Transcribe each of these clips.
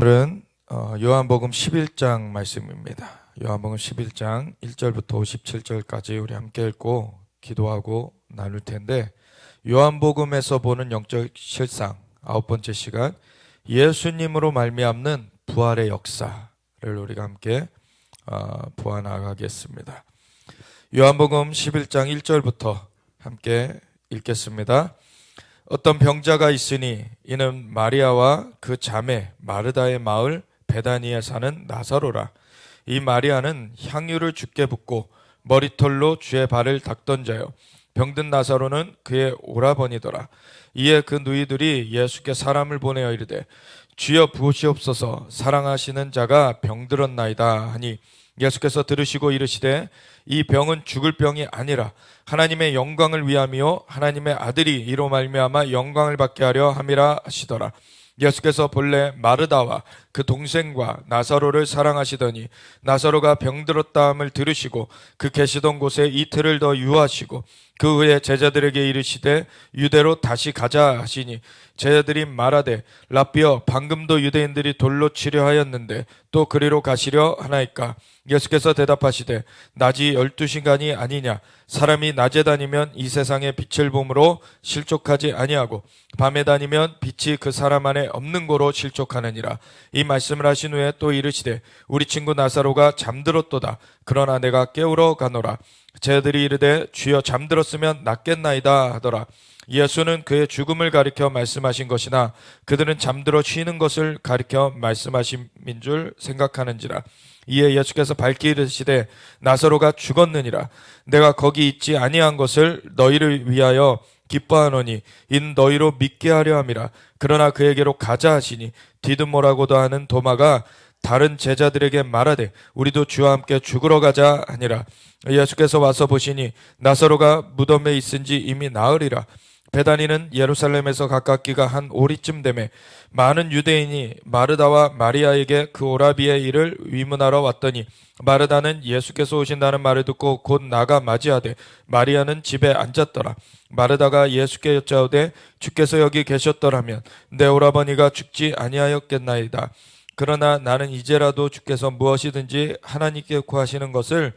오늘은 요한복음 11장 말씀입니다. 요한복음 11장 1절부터 57절까지 우리 함께 읽고 기도하고 나눌 텐데, 요한복음에서 보는 영적 실상 9번째 시간, 예수님으로 말미암는 부활의 역사를 우리가 함께 보아나가겠습니다. 요한복음 11장 1절부터 함께 읽겠습니다. 어떤 병자가 있으니 이는 마리아와 그 자매 마르다의 마을 베다니에 사는 나사로라. 이 마리아는 향유를 주께 붓고 머리털로 주의 발을 닦던 자요, 병든 나사로는 그의 오라버니더라. 이에 그 누이들이 예수께 사람을 보내어 이르되, 주여 부으시옵소서, 사랑하시는 자가 병들었나이다 하니, 예수께서 들으시고 이르시되, 이 병은 죽을 병이 아니라 하나님의 영광을 위함이요 하나님의 아들이 이로 말미암아 영광을 받게 하려 함이라 하시더라. 예수께서 본래 마르다와 그 동생과 나사로를 사랑하시더니, 나사로가 병들었다함을 들으시고 그 계시던 곳에 이틀을 더 유하시고 그 후에 제자들에게 이르시되 유대로 다시 가자 하시니, 제자들이 말하되 라삐여, 방금도 유대인들이 돌로 치려 하였는데 또 그리로 가시려 하나이까? 예수께서 대답하시되 낮이 12시간이 아니냐? 사람이 낮에 다니면 이 세상의 빛을 보므로 실족하지 아니하고 밤에 다니면 빛이 그 사람 안에 없는 고로 실족하느니라. 이 말씀을 하신 후에 또 이르시되 우리 친구 나사로가 잠들었도다. 그러나 내가 깨우러 가노라. 제자들이 이르되 주여, 잠들었으면 낫겠나이다 하더라. 예수는 그의 죽음을 가리켜 말씀하신 것이나 그들은 잠들어 쉬는 것을 가리켜 말씀하심인 줄 생각하는지라. 이에 예수께서 밝히 이르시되 나사로가 죽었느니라. 내가 거기 있지 아니한 것을 너희를 위하여 기뻐하노니 이는 너희로 믿게 하려 함이라. 그러나 그에게로 가자 하시니, 디드모라고도 하는 도마가 다른 제자들에게 말하되 우리도 주와 함께 죽으러 가자 하니라. 예수께서 와서 보시니 나사로가 무덤에 있은지 이미 나으리라. 베다니는 예루살렘에서 가깝기가 한 오리쯤 되매 많은 유대인이 마르다와 마리아에게 그 오라비의 일을 위문하러 왔더니, 마르다는 예수께서 오신다는 말을 듣고 곧 나가 맞이하되 마리아는 집에 앉았더라. 마르다가 예수께 여짜오되 주께서 여기 계셨더라면 내 오라버니가 죽지 아니하였겠나이다. 그러나 나는 이제라도 주께서 무엇이든지 하나님께 구하시는 것을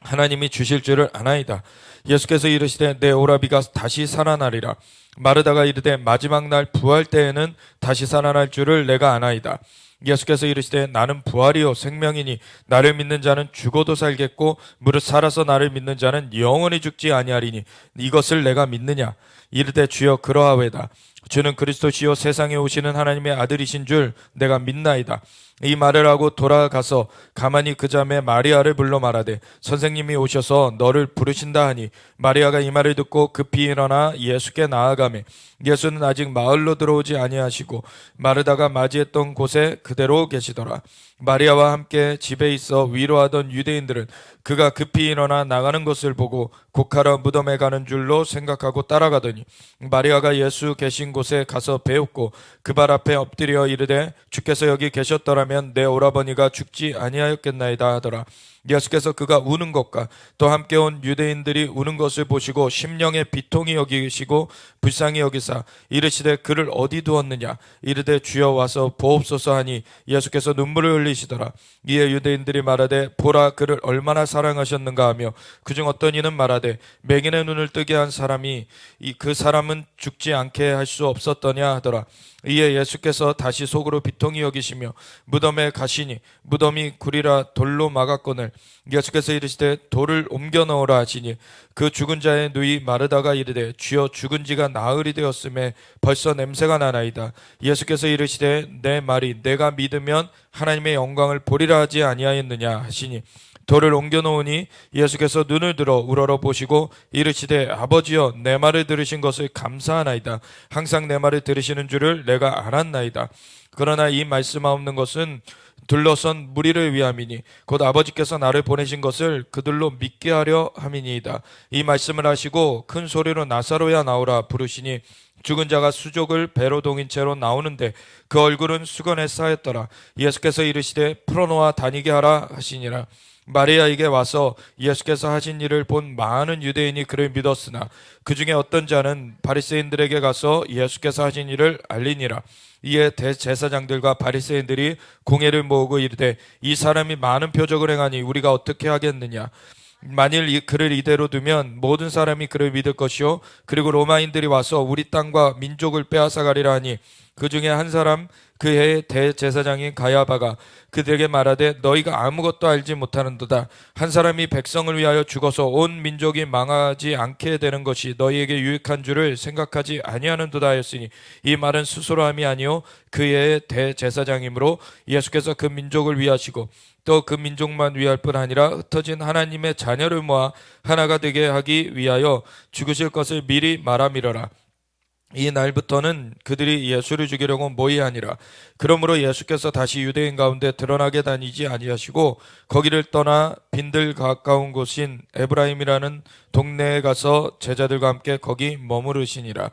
하나님이 주실 줄을 아나이다. 예수께서 이르시되 내 오라비가 다시 살아나리라. 마르다가 이르되 마지막 날 부활 때에는 다시 살아날 줄을 내가 아나이다. 예수께서 이르시되 나는 부활이요 생명이니 나를 믿는 자는 죽어도 살겠고 무릇 살아서 나를 믿는 자는 영원히 죽지 아니하리니 이것을 내가 믿느냐? 이르되 주여, 그러하외다. 주는 그리스도시요 세상에 오시는 하나님의 아들이신 줄 내가 믿나이다. 이 말을 하고 돌아가서 가만히 그 자매 마리아를 불러 말하되 선생님이 오셔서 너를 부르신다 하니, 마리아가 이 말을 듣고 급히 일어나 예수께 나아가매 예수는 아직 마을로 들어오지 아니하시고 마르다가 맞이했던 곳에 그대로 계시더라. 마리아와 함께 집에 있어 위로하던 유대인들은 그가 급히 일어나 나가는 것을 보고 곡하러 무덤에 가는 줄로 생각하고 따라가더니, 마리아가 예수 계신 곳에 가서 배웠고 그 발 앞에 엎드려 이르되 주께서 여기 계셨더라면 내 오라버니가 죽지 아니하였겠나이다 하더라. 예수께서 그가 우는 것과 또 함께 온 유대인들이 우는 것을 보시고 심령의 비통이 여기시고 불쌍히 여기사 이르시되 그를 어디 두었느냐? 이르되 주여 와서 보옵소서 하니 예수께서 눈물을 흘리시더라. 이에 유대인들이 말하되 보라, 그를 얼마나 사랑하셨는가 하며 그중 어떤 이는 말하되 맹인의 눈을 뜨게 한 사람이 그 사람은 죽지 않게 할 수 없었더냐 하더라. 이에 예수께서 다시 속으로 비통히 여기시며 무덤에 가시니 무덤이 구리라 돌로 막았거늘 예수께서 이르시되 돌을 옮겨 넣으라 하시니, 그 죽은 자의 누이 마르다가 이르되 주여, 죽은 지가 나흘이 되었음에 벌써 냄새가 나나이다. 예수께서 이르시되 내 말이 내가 믿으면 하나님의 영광을 보리라 하지 아니하였느냐 하시니, 돌을 옮겨 놓으니 예수께서 눈을 들어 우러러 보시고 이르시되 아버지여, 내 말을 들으신 것을 감사하나이다. 항상 내 말을 들으시는 줄을 내가 알았나이다. 그러나 이 말씀하옵는 것은 둘러선 무리를 위함이니 곧 아버지께서 나를 보내신 것을 그들로 믿게 하려 함이니이다. 이 말씀을 하시고 큰 소리로 나사로야 나오라 부르시니, 죽은 자가 수족을 배로 동인 채로 나오는데 그 얼굴은 수건에 쌓였더라. 예수께서 이르시되 풀어놓아 다니게 하라 하시니라. 마리아에게 와서 예수께서 하신 일을 본 많은 유대인이 그를 믿었으나 그 중에 어떤 자는 바리새인들에게 가서 예수께서 하신 일을 알리니라. 이에 대제사장들과 바리새인들이 공회를 모으고 이르되 이 사람이 많은 표적을 행하니 우리가 어떻게 하겠느냐. 만일 그를 이대로 두면 모든 사람이 그를 믿을 것이요 그리고 로마인들이 와서 우리 땅과 민족을 빼앗아 가리라 하니 그 중에 한 사람 그 해의 대제사장인 가야바가 그들에게 말하되 너희가 아무것도 알지 못하는도다. 한 사람이 백성을 위하여 죽어서 온 민족이 망하지 않게 되는 것이 너희에게 유익한 줄을 생각하지 아니하는도다 하였으니 이 말은 스스로 함이 아니요 그 해의 대제사장이므로 예수께서 그 민족을 위하시고 또 그 민족만 위할 뿐 아니라 흩어진 하나님의 자녀를 모아 하나가 되게 하기 위하여 죽으실 것을 미리 말함이러라. 이 날부터는 그들이 예수를 죽이려고 모의하니라. 그러므로 예수께서 다시 유대인 가운데 드러나게 다니지 아니하시고 거기를 떠나 빈들 가까운 곳인 에브라임이라는 동네에 가서 제자들과 함께 거기 머무르시니라.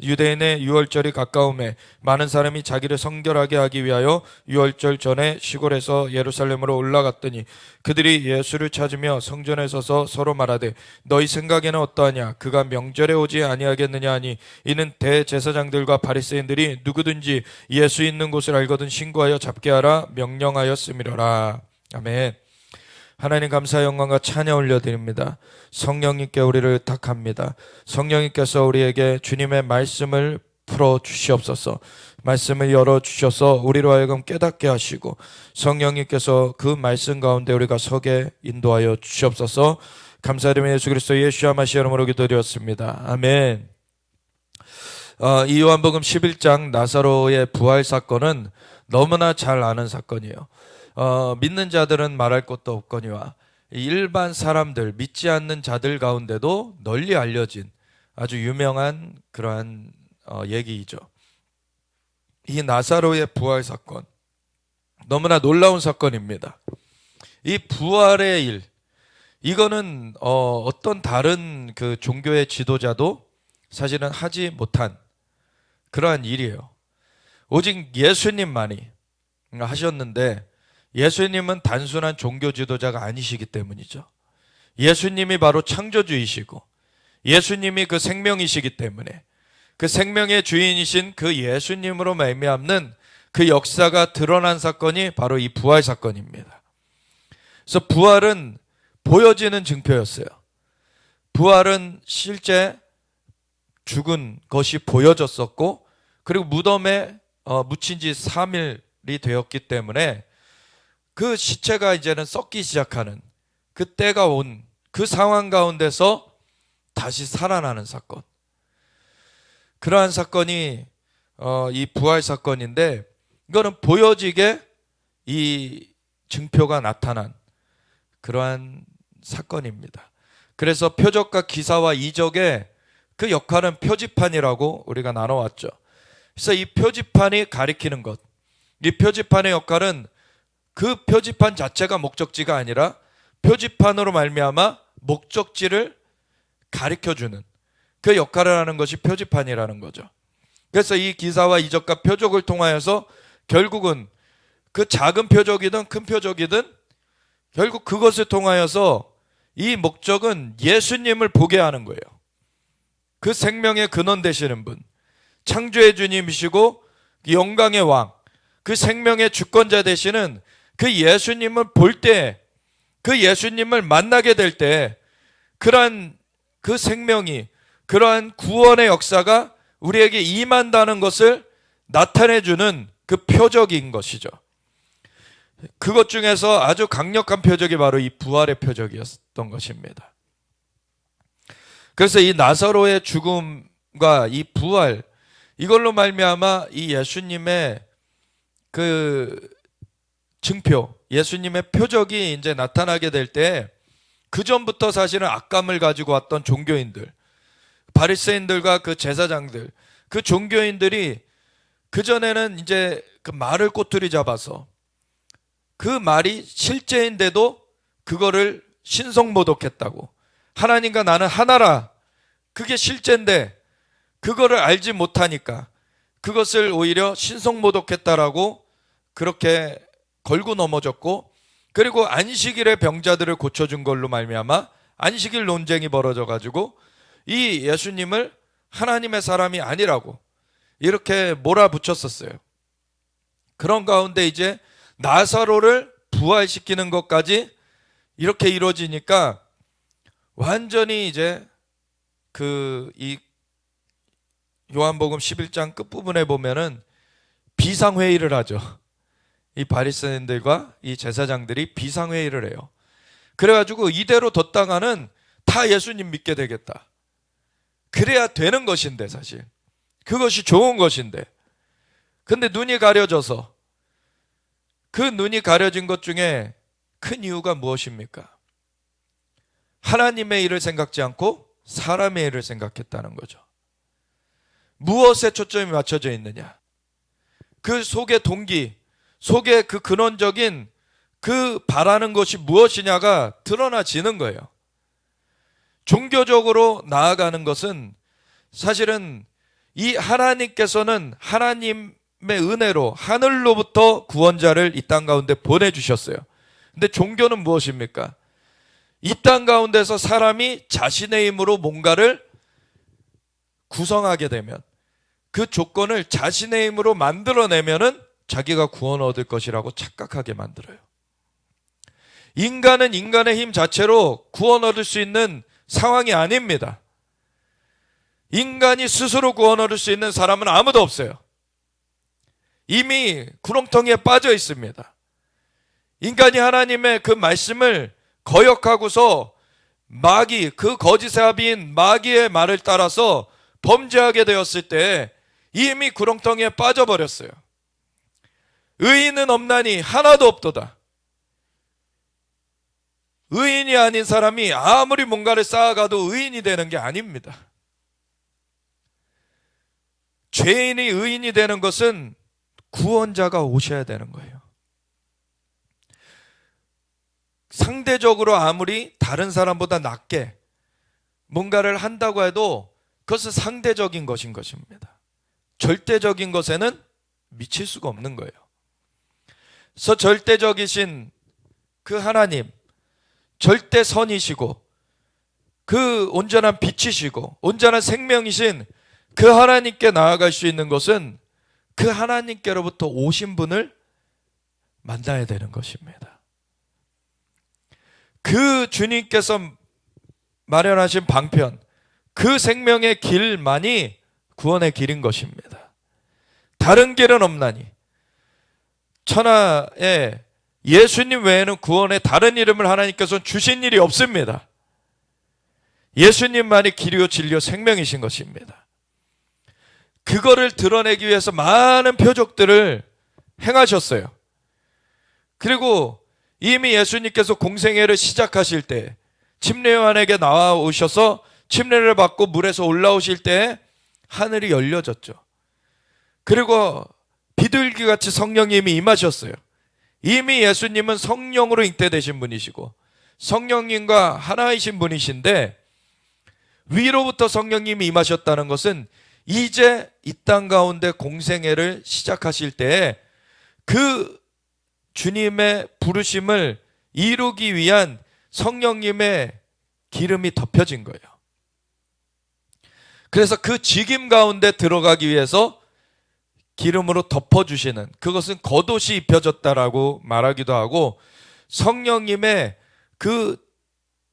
유대인의 유월절이 가까움에 많은 사람이 자기를 성결하게 하기 위하여 유월절 전에 시골에서 예루살렘으로 올라갔더니 그들이 예수를 찾으며 성전에 서서 서로 말하되 너희 생각에는 어떠하냐 그가 명절에 오지 아니하겠느냐 하니 이는 대제사장들과 바리새인들이 누구든지 예수 있는 곳을 알거든 신고하여 잡게 하라 명령하였음이로라. 아멘. 하나님 감사 영광과 찬양 올려드립니다. 성령님께 우리를 탁합니다. 성령님께서 우리에게 주님의 말씀을 풀어주시옵소서. 말씀을 열어주셔서 우리로 하여금 깨닫게 하시고 성령님께서 그 말씀 가운데 우리가 서게 인도하여 주시옵소서. 감사드리며 예수 그리스도 예수와 마시아 이름으로 기도드렸습니다. 아멘. 이 요한복음 11장 나사로의 부활 사건은 너무나 잘 아는 사건이에요. 믿는 자들은 말할 것도 없거니와 일반 사람들, 믿지 않는 자들 가운데도 널리 알려진 아주 유명한 그러한 얘기이죠. 이 나사로의 부활 사건, 너무나 놀라운 사건입니다. 이 부활의 일, 이거는 어떤 다른 그 종교의 지도자도 사실은 하지 못한 그러한 일이에요. 오직 예수님만이 하셨는데 예수님은 단순한 종교 지도자가 아니시기 때문이죠. 예수님이 바로 창조주이시고 예수님이 그 생명이시기 때문에 그 생명의 주인이신 그 예수님으로 말미암는 그 역사가 드러난 사건이 바로 이 부활 사건입니다. 그래서 부활은 보여지는 증표였어요. 부활은 실제 죽은 것이 보여졌었고 그리고 무덤에 묻힌 지 3일이 되었기 때문에 그 시체가 이제는 썩기 시작하는 그 때가 온 그 상황 가운데서 다시 살아나는 사건. 그러한 사건이 이 부활 사건인데 이거는 보여지게 이 증표가 나타난 그러한 사건입니다. 그래서 표적과 기사와 이적의 그 역할은 표지판이라고 우리가 나눠왔죠. 그래서 이 표지판이 가리키는 것, 이 표지판의 역할은 그 표지판 자체가 목적지가 아니라 표지판으로 말미암아 목적지를 가리켜주는 그 역할을 하는 것이 표지판이라는 거죠. 그래서 이 기사와 이적과 표적을 통하여서 결국은 그 작은 표적이든 큰 표적이든 결국 그것을 통하여서 이 목적은 예수님을 보게 하는 거예요. 그 생명의 근원 되시는 분, 창조의 주님이시고 영광의 왕, 그 생명의 주권자 되시는 그 예수님을 볼 때, 그 예수님을 만나게 될 때 그러한 그 생명이, 그러한 구원의 역사가 우리에게 임한다는 것을 나타내주는 그 표적인 것이죠. 그것 중에서 아주 강력한 표적이 바로 이 부활의 표적이었던 것입니다. 그래서 이 나사로의 죽음과 이 부활, 이걸로 말미암아 이 예수님의 그 증표, 예수님의 표적이 이제 나타나게 될 때 그 전부터 사실은 악감을 가지고 왔던 종교인들, 바리새인들과 그 제사장들, 그 종교인들이 그 전에는 이제 그 말을 꼬투리 잡아서 그 말이 실제인데도 그거를 신성모독했다고. 하나님과 나는 하나라. 그게 실제인데 그거를 알지 못하니까 그것을 오히려 신성모독했다라고 그렇게 걸고 넘어졌고, 그리고 안식일에 병자들을 고쳐준 걸로 말미암아 안식일 논쟁이 벌어져 가지고 이 예수님을 하나님의 사람이 아니라고 이렇게 몰아붙였었어요. 그런 가운데 이제 나사로를 부활시키는 것까지 이렇게 이루어지니까 완전히 이제 이 요한복음 11장 끝부분에 보면은 비상회의를 하죠. 이 바리새인들과 이 제사장들이 비상회의를 해요. 그래가지고 이대로 뒀다가는 다 예수님 믿게 되겠다. 그래야 되는 것인데 사실 그것이 좋은 것인데, 근데 눈이 가려져서 그 눈이 가려진 것 중에 큰 이유가 무엇입니까? 하나님의 일을 생각지 않고 사람의 일을 생각했다는 거죠. 무엇에 초점이 맞춰져 있느냐? 그 속의 동기, 속의 그 근원적인 그 바라는 것이 무엇이냐가 드러나지는 거예요. 종교적으로 나아가는 것은 사실은 이 하나님께서는 하나님의 은혜로 하늘로부터 구원자를 이 땅 가운데 보내주셨어요. 근데 종교는 무엇입니까? 이 땅 가운데서 사람이 자신의 힘으로 뭔가를 구성하게 되면, 그 조건을 자신의 힘으로 만들어내면은 자기가 구원 얻을 것이라고 착각하게 만들어요. 인간은 인간의 힘 자체로 구원 얻을 수 있는 상황이 아닙니다. 인간이 스스로 구원 얻을 수 있는 사람은 아무도 없어요. 이미 구렁텅이에 빠져 있습니다. 인간이 하나님의 그 말씀을 거역하고서 마귀, 그 거짓의 아비인 마귀의 말을 따라서 범죄하게 되었을 때 이미 구렁텅이에 빠져버렸어요. 의인은 없나니 하나도 없도다. 의인이 아닌 사람이 아무리 뭔가를 쌓아가도 의인이 되는 게 아닙니다. 죄인이 의인이 되는 것은 구원자가 오셔야 되는 거예요. 상대적으로 아무리 다른 사람보다 낫게 뭔가를 한다고 해도 그것은 상대적인 것인 것입니다. 절대적인 것에는 미칠 수가 없는 거예요. 그래서 절대적이신 그 하나님, 절대 선이시고 그 온전한 빛이시고 온전한 생명이신 그 하나님께 나아갈 수 있는 것은 그 하나님께로부터 오신 분을 만나야 되는 것입니다. 그 주님께서 마련하신 방편, 그 생명의 길만이 구원의 길인 것입니다. 다른 길은 없나니, 천하에 예수님 외에는 구원의 다른 이름을 하나님께서 주신 일이 없습니다. 예수님만이 길이요 진리요 생명이신 것입니다. 그거를 드러내기 위해서 많은 표적들을 행하셨어요. 그리고 이미 예수님께서 공생애를 시작하실 때 침례요한에게 나와오셔서 침례를 받고 물에서 올라오실 때 하늘이 열려졌죠. 그리고 비둘기같이 성령님이 임하셨어요. 이미 예수님은 성령으로 잉태되신 분이시고 성령님과 하나이신 분이신데, 위로부터 성령님이 임하셨다는 것은 이제 이 땅 가운데 공생애를 시작하실 때에 그 주님의 부르심을 이루기 위한 성령님의 기름이 덮여진 거예요. 그래서 그 직임 가운데 들어가기 위해서 기름으로 덮어주시는, 그것은 겉옷이 입혀졌다라고 말하기도 하고, 성령님의 그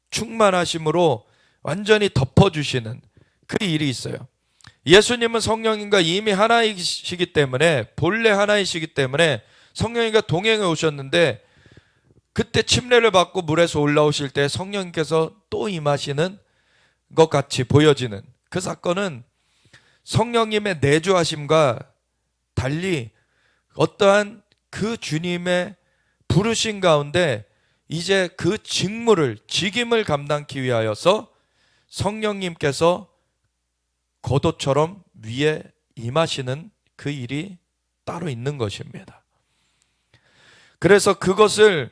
충만하심으로 완전히 덮어주시는 그 일이 있어요. 예수님은 성령님과 이미 하나이시기 때문에, 본래 하나이시기 때문에 성령님과 동행해 오셨는데, 그때 침례를 받고 물에서 올라오실 때 성령님께서 또 임하시는 것 같이 보여지는 그 사건은 성령님의 내주하심과 달리 어떠한 그 주님의 부르신 가운데 이제 그 직무를, 직임을 감당하기 위하여서 성령님께서 겉옷처럼 위에 임하시는 그 일이 따로 있는 것입니다. 그래서 그것을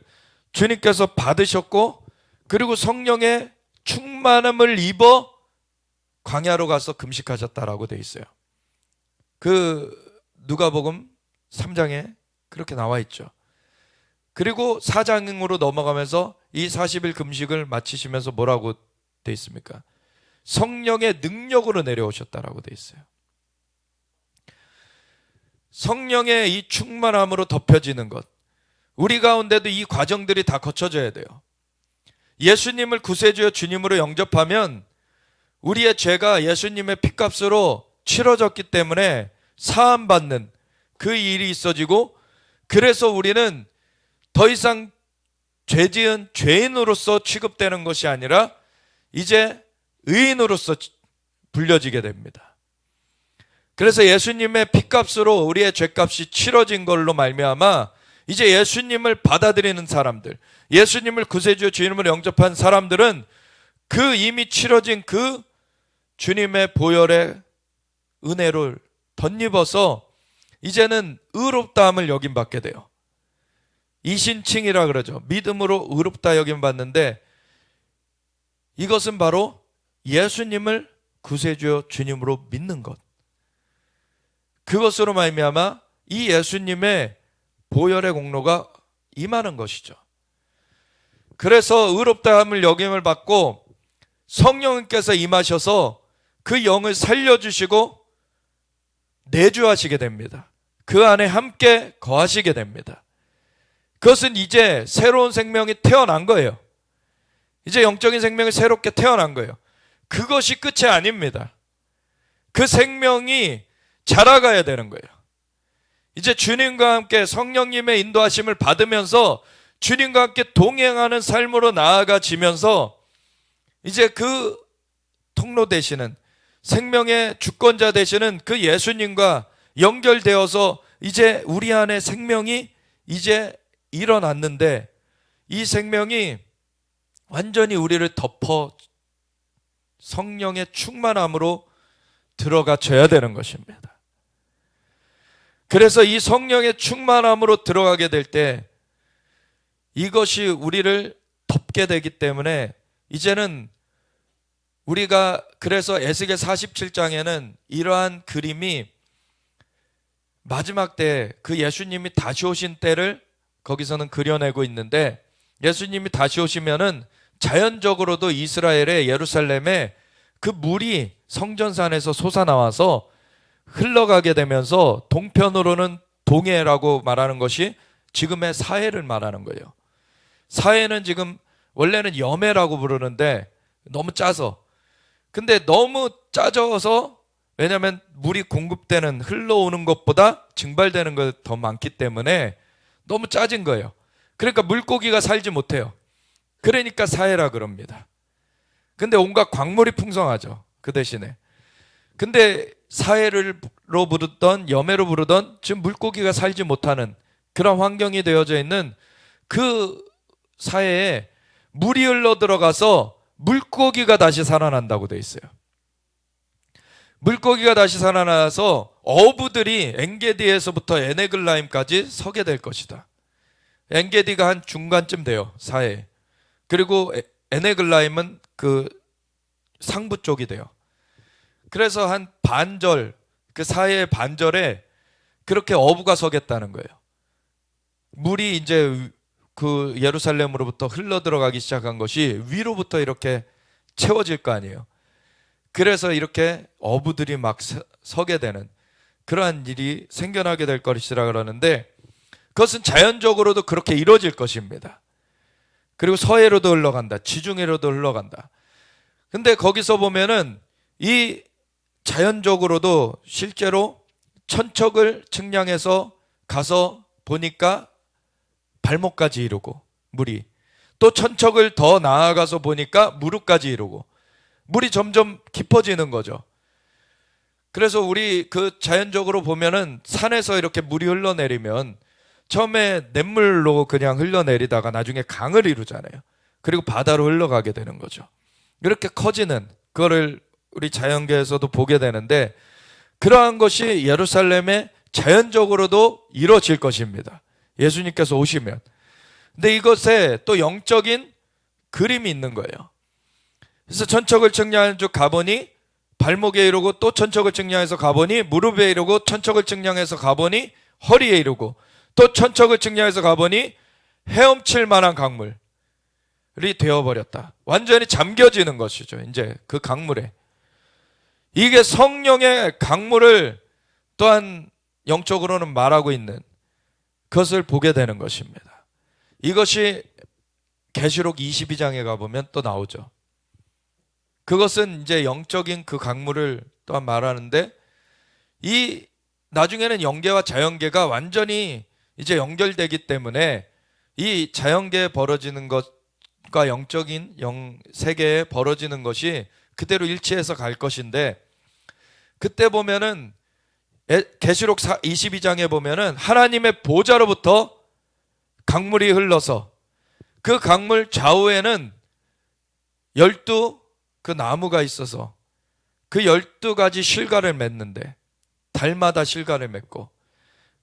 주님께서 받으셨고, 그리고 성령의 충만함을 입어 광야로 가서 금식하셨다라고 되어 있어요. 그 누가복음 3장에 그렇게 나와 있죠. 그리고 4장으로 넘어가면서 이 40일 금식을 마치시면서 뭐라고 돼 있습니까? 성령의 능력으로 내려오셨다라고 돼 있어요. 성령의 이 충만함으로 덮여지는 것, 우리 가운데도 이 과정들이 다 거쳐져야 돼요. 예수님을 구세주여 주님으로 영접하면 우리의 죄가 예수님의 피값으로 치러졌기 때문에 사함받는 그 일이 있어지고, 그래서 우리는 더 이상 죄지은 죄인으로서 취급되는 것이 아니라 이제 의인으로서 불려지게 됩니다. 그래서 예수님의 피값으로 우리의 죄값이 치러진 걸로 말미암아 이제 예수님을 받아들이는 사람들, 예수님을 구세주 주님으로 영접한 사람들은 그 이미 치러진 그 주님의 보혈의 은혜를 덧입어서 이제는 의롭다함을 여김받게 돼요. 이신칭이라 그러죠. 믿음으로 의롭다 여김받는데, 이것은 바로 예수님을 구세주여 주님으로 믿는 것, 그것으로 말미암아 이 예수님의 보혈의 공로가 임하는 것이죠. 그래서 의롭다함을 여김을 받고 성령님께서 임하셔서 그 영을 살려주시고 내주하시게 됩니다. 그 안에 함께 거하시게 됩니다. 그것은 이제 새로운 생명이 태어난 거예요. 이제 영적인 생명이 새롭게 태어난 거예요. 그것이 끝이 아닙니다. 그 생명이 자라가야 되는 거예요. 이제 주님과 함께 성령님의 인도하심을 받으면서 주님과 함께 동행하는 삶으로 나아가지면서 이제 그 통로 되시는, 생명의 주권자 되시는 그 예수님과 연결되어서 이제 우리 안에 생명이 이제 일어났는데, 이 생명이 완전히 우리를 덮어 성령의 충만함으로 들어가줘야 되는 것입니다. 그래서 이 성령의 충만함으로 들어가게 될 때 이것이 우리를 덮게 되기 때문에 이제는 우리가, 그래서 에스겔 47장에는 이러한 그림이 마지막 때 그 예수님이 다시 오신 때를 거기서는 그려내고 있는데, 예수님이 다시 오시면은 자연적으로도 이스라엘의 예루살렘에 그 물이 성전산에서 솟아나와서 흘러가게 되면서 동편으로는 동해라고 말하는 것이 지금의 사해를 말하는 거예요. 사해는 지금 원래는 여매라고 부르는데 너무 짜서, 근데 너무 짜져서, 왜냐하면 물이 공급되는, 흘러오는 것보다 증발되는 것 더 많기 때문에 너무 짜진 거예요. 그러니까 물고기가 살지 못해요. 그러니까 사해라 그럽니다. 근데 온갖 광물이 풍성하죠, 그 대신에. 근데 사해로 부르던 여매로 부르던 지금 물고기가 살지 못하는 그런 환경이 되어져 있는 그 사해에 물이 흘러 들어가서 물고기가 다시 살아난다고 돼 있어요. 물고기가 다시 살아나서 어부들이 엔게디에서부터 에네글라임까지 서게 될 것이다. 엔게디가 한 중간쯤 돼요, 사해. 그리고 에네글라임은 그 상부 쪽이 돼요. 그래서 한 반절, 그 사해의 반절에 그렇게 어부가 서겠다는 거예요. 물이 이제 그 예루살렘으로부터 흘러 들어가기 시작한 것이 위로부터 이렇게 채워질 거 아니에요. 그래서 이렇게 어부들이 막 서게 되는 그러한 일이 생겨나게 될 것이라 그러는데, 그것은 자연적으로도 그렇게 이루어질 것입니다. 그리고 서해로도 흘러간다, 지중해로도 흘러간다. 근데 거기서 보면은 이 자연적으로도 실제로 천척을 측량해서 가서 보니까 발목까지 이루고, 물이 또 천척을 더 나아가서 보니까 무릎까지 이루고, 물이 점점 깊어지는 거죠. 그래서 우리 그 자연적으로 보면은 산에서 이렇게 물이 흘러내리면 처음에 냇물로 그냥 흘러내리다가 나중에 강을 이루잖아요. 그리고 바다로 흘러가게 되는 거죠. 이렇게 커지는 그거를 우리 자연계에서도 보게 되는데, 그러한 것이 예루살렘에 자연적으로도 이루어질 것입니다, 예수님께서 오시면. 근데 이것에 또 영적인 그림이 있는 거예요. 그래서 천척을 측량한 쭉 가보니 발목에 이르고, 또 천척을 측량해서 가보니 무릎에 이르고, 천척을 측량해서 가보니 허리에 이르고, 또 천척을 측량해서 가보니 헤엄칠 만한 강물이 되어버렸다. 완전히 잠겨지는 것이죠. 이제 그 강물에. 이게 성령의 강물을 또한 영적으로는 말하고 있는 그것을 보게 되는 것입니다. 이것이 계시록 22장에 가보면 또 나오죠. 그것은 이제 영적인 그 강물을 또한 말하는데, 이 나중에는 영계와 자연계가 완전히 이제 연결되기 때문에 이 자연계에 벌어지는 것과 영적인 세계에 벌어지는 것이 그대로 일치해서 갈 것인데, 그때 보면은 계시록 22장에 보면은 하나님의 보좌로부터 강물이 흘러서 그 강물 좌우에는 12 그 나무가 있어서 그 12가지 실과를 맺는데, 달마다 실과를 맺고,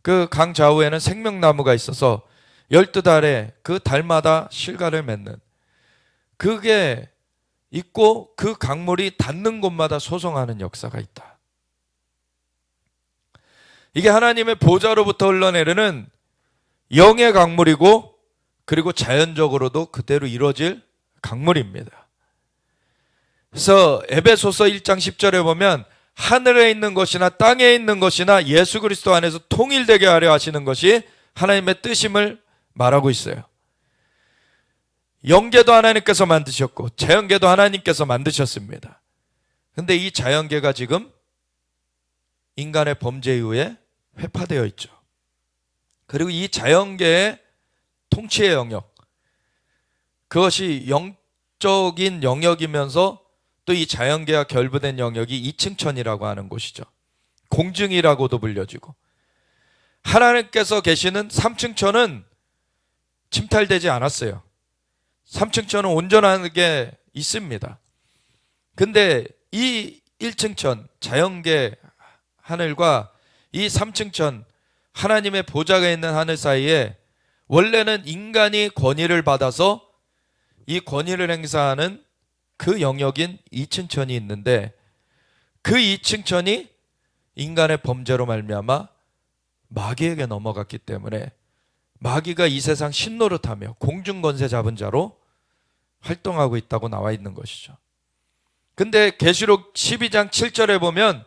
그 강 좌우에는 생명나무가 있어서 12달에 그 달마다 실과를 맺는 그게 있고, 그 강물이 닿는 곳마다 소송하는 역사가 있다. 이게 하나님의 보좌로부터 흘러내리는 영의 강물이고, 그리고 자연적으로도 그대로 이루어질 강물입니다. 그래서 에베소서 1장 10절에 보면 하늘에 있는 것이나 땅에 있는 것이나 예수 그리스도 안에서 통일되게 하려 하시는 것이 하나님의 뜻임을 말하고 있어요. 영계도 하나님께서 만드셨고 자연계도 하나님께서 만드셨습니다. 그런데 이 자연계가 지금 인간의 범죄 이후에 회파되어 있죠. 그리고 이 자연계의 통치의 영역, 그것이 영적인 영역이면서 또 이 자연계와 결부된 영역이 이층천이라고 하는 곳이죠. 공중이라고도 불려지고, 하나님께서 계시는 삼층천은 침탈되지 않았어요. 삼층천은 온전하게 있습니다. 근데 이 1층천 자연계 하늘과 이 3층천 하나님의 보좌가 있는 하늘 사이에 원래는 인간이 권위를 받아서 이 권위를 행사하는 그 영역인 2층천이 있는데, 그 2층천이 인간의 범죄로 말미암아 마귀에게 넘어갔기 때문에 마귀가 이 세상 신노릇하며 공중권세 잡은 자로 활동하고 있다고 나와 있는 것이죠. 근데 계시록 12장 7절에 보면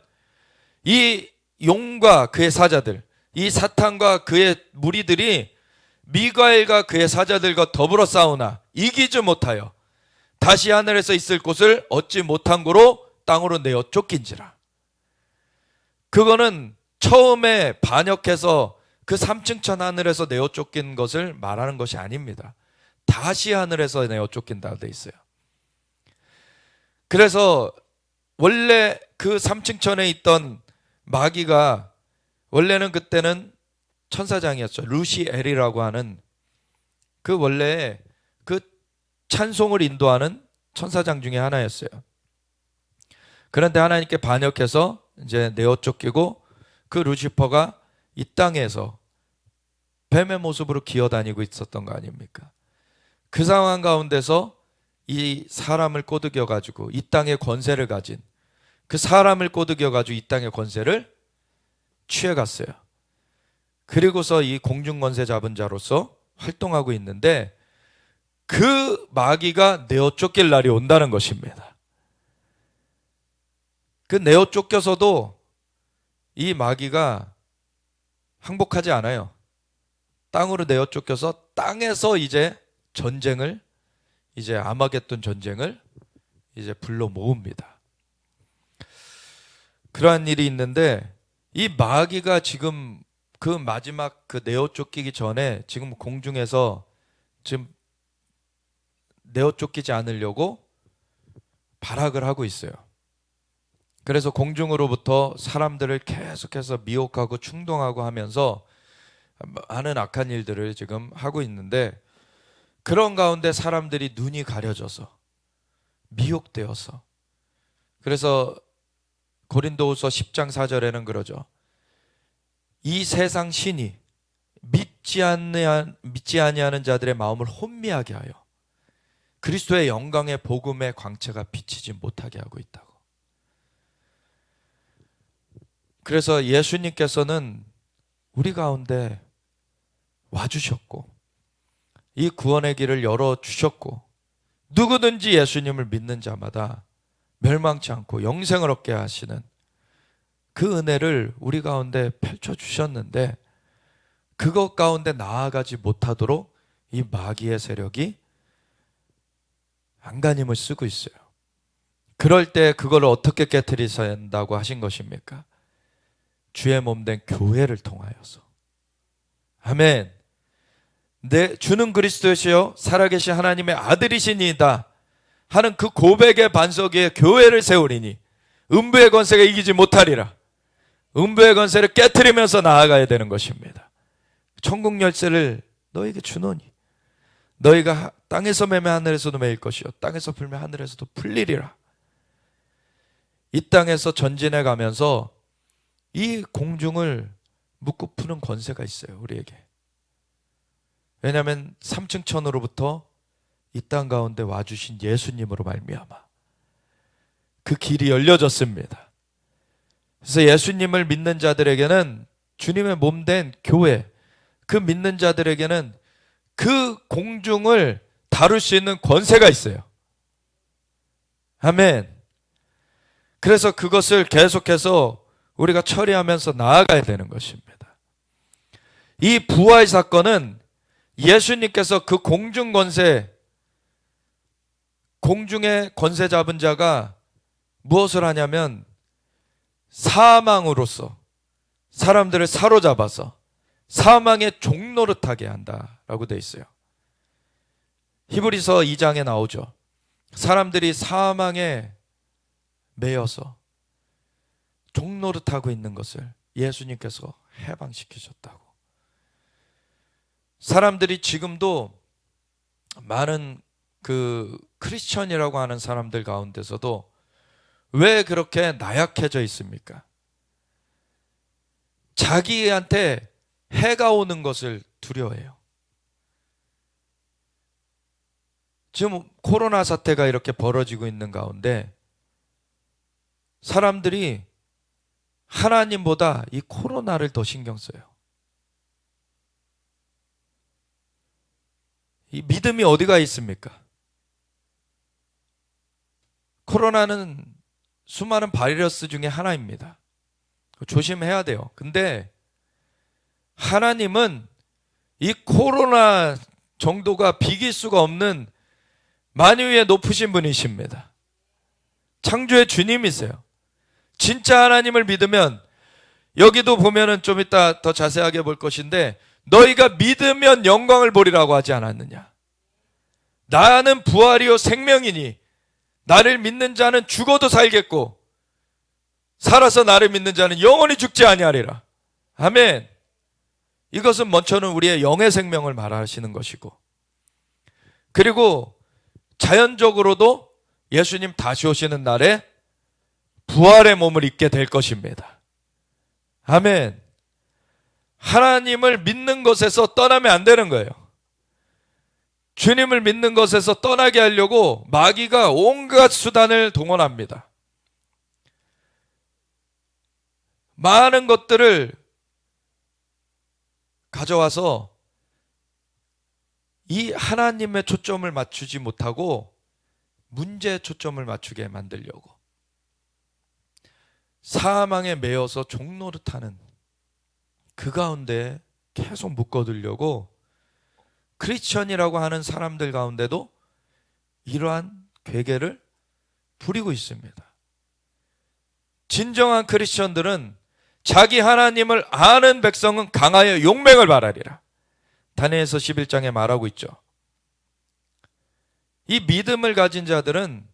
이 용과 그의 사자들, 이 사탄과 그의 무리들이 미가엘과 그의 사자들과 더불어 싸우나 이기지 못하여 다시 하늘에서 있을 곳을 얻지 못한 고로 땅으로 내어 쫓긴지라. 그거는 처음에 반역해서 그 3층천 하늘에서 내어 쫓긴 것을 말하는 것이 아닙니다. 다시 하늘에서 내어 쫓긴다 돼 있어요. 그래서 원래 그 3층천에 있던 마귀가 원래는 그때는 천사장이었죠. 루시엘이라고 하는 그 원래 그 찬송을 인도하는 천사장 중에 하나였어요. 그런데 하나님께 반역해서 이제 내어 쫓기고, 그 루시퍼가 이 땅에서 뱀의 모습으로 기어다니고 있었던 거 아닙니까? 그 상황 가운데서 이 사람을 꼬드겨 가지고 이 땅의 권세를 가진 그 사람을 꼬드겨 가지고 이 땅의 권세를 취해갔어요. 그리고서 이 공중권세 잡은 자로서 활동하고 있는데, 그 마귀가 내어 쫓길 날이 온다는 것입니다. 그 내어 쫓겨서도 이 마귀가 항복하지 않아요. 땅으로 내어 쫓겨서 땅에서 이제 전쟁을, 이제 아마겟돈 전쟁을 이제 불러 모읍니다. 그러한 일이 있는데, 이 마귀가 지금 그 마지막 그 내어 쫓기기 전에 지금 공중에서 지금 내어 쫓기지 않으려고 발악을 하고 있어요. 그래서 공중으로부터 사람들을 계속해서 미혹하고 충동하고 하면서 많은 악한 일들을 지금 하고 있는데, 그런 가운데 사람들이 눈이 가려져서 미혹되어서, 그래서 고린도후서 10장 4절에는 그러죠. 이 세상 신이 믿지 아니하는 자들의 마음을 혼미하게 하여 그리스도의 영광의 복음의 광채가 비치지 못하게 하고 있다고. 그래서 예수님께서는 우리 가운데 와주셨고 이 구원의 길을 열어주셨고 누구든지 예수님을 믿는 자마다 멸망치 않고 영생을 얻게 하시는 그 은혜를 우리 가운데 펼쳐주셨는데 그것 가운데 나아가지 못하도록 이 마귀의 세력이 안간힘을 쓰고 있어요. 그럴 때 그걸 어떻게 깨트리셔야 한다고 하신 것입니까? 주의 몸된 교회를 통하여서. 아멘. 주는 그리스도시요 살아계신 하나님의 아들이시니이다 하는 그 고백의 반석 위에 교회를 세우리니 음부의 권세가 이기지 못하리라. 음부의 권세를 깨트리면서 나아가야 되는 것입니다. 천국 열쇠를 너에게 주노니 너희가 땅에서 매면 하늘에서도 매일 것이요 땅에서 풀면 하늘에서도 풀리리라. 이 땅에서 전진해 가면서 이 공중을 묶고 푸는 권세가 있어요, 우리에게. 왜냐하면 3층 천으로부터 이 땅 가운데 와주신 예수님으로 말미암아 그 길이 열려졌습니다. 그래서 예수님을 믿는 자들에게는 주님의 몸된 교회, 그 믿는 자들에게는 그 공중을 다룰 수 있는 권세가 있어요. 아멘. 그래서 그것을 계속해서 우리가 처리하면서 나아가야 되는 것입니다. 이 부활 사건은 예수님께서 그 공중 권세, 공중의 권세 잡은 자가 무엇을 하냐면 사망으로서 사람들을 사로잡아서 사망의 종노릇하게 한다라고 되어 있어요. 히브리서 2장에 나오죠. 사람들이 사망에 매여서 종노릇하고 있는 것을 예수님께서 해방시키셨다고. 사람들이 지금도 많은 그 크리스천이라고 하는 사람들 가운데서도 왜 그렇게 나약해져 있습니까? 자기한테 해가 오는 것을 두려워해요. 지금 코로나 사태가 이렇게 벌어지고 있는 가운데 사람들이 하나님보다 이 코로나를 더 신경 써요. 이 믿음이 어디가 있습니까? 코로나는 수많은 바이러스 중에 하나입니다. 조심해야 돼요. 근데 하나님은 이 코로나 정도가 비길 수가 없는 만유의 높으신 분이십니다. 창조의 주님이세요. 진짜 하나님을 믿으면 여기도 보면은 좀 이따 더 자세하게 볼 것인데 너희가 믿으면 영광을 보리라고 하지 않았느냐. 나는 부활이요 생명이니 나를 믿는 자는 죽어도 살겠고 살아서 나를 믿는 자는 영원히 죽지 아니하리라. 아멘. 이것은 먼저는 우리의 영의 생명을 말하시는 것이고 그리고 자연적으로도 예수님 다시 오시는 날에 부활의 몸을 입게 될 것입니다. 아멘. 하나님을 믿는 것에서 떠나면 안 되는 거예요. 주님을 믿는 것에서 떠나게 하려고 마귀가 온갖 수단을 동원합니다. 많은 것들을 가져와서 이 하나님의 초점을 맞추지 못하고 문제에 초점을 맞추게 만들려고 사망에 매여서 종노릇하는 그 가운데 계속 묶어두려고 크리스천이라고 하는 사람들 가운데도 이러한 괴계를 부리고 있습니다. 진정한 크리스천들은 자기 하나님을 아는 백성은 강하여 용맹을 발하리라. 다니엘서 11장에 말하고 있죠. 이 믿음을 가진 자들은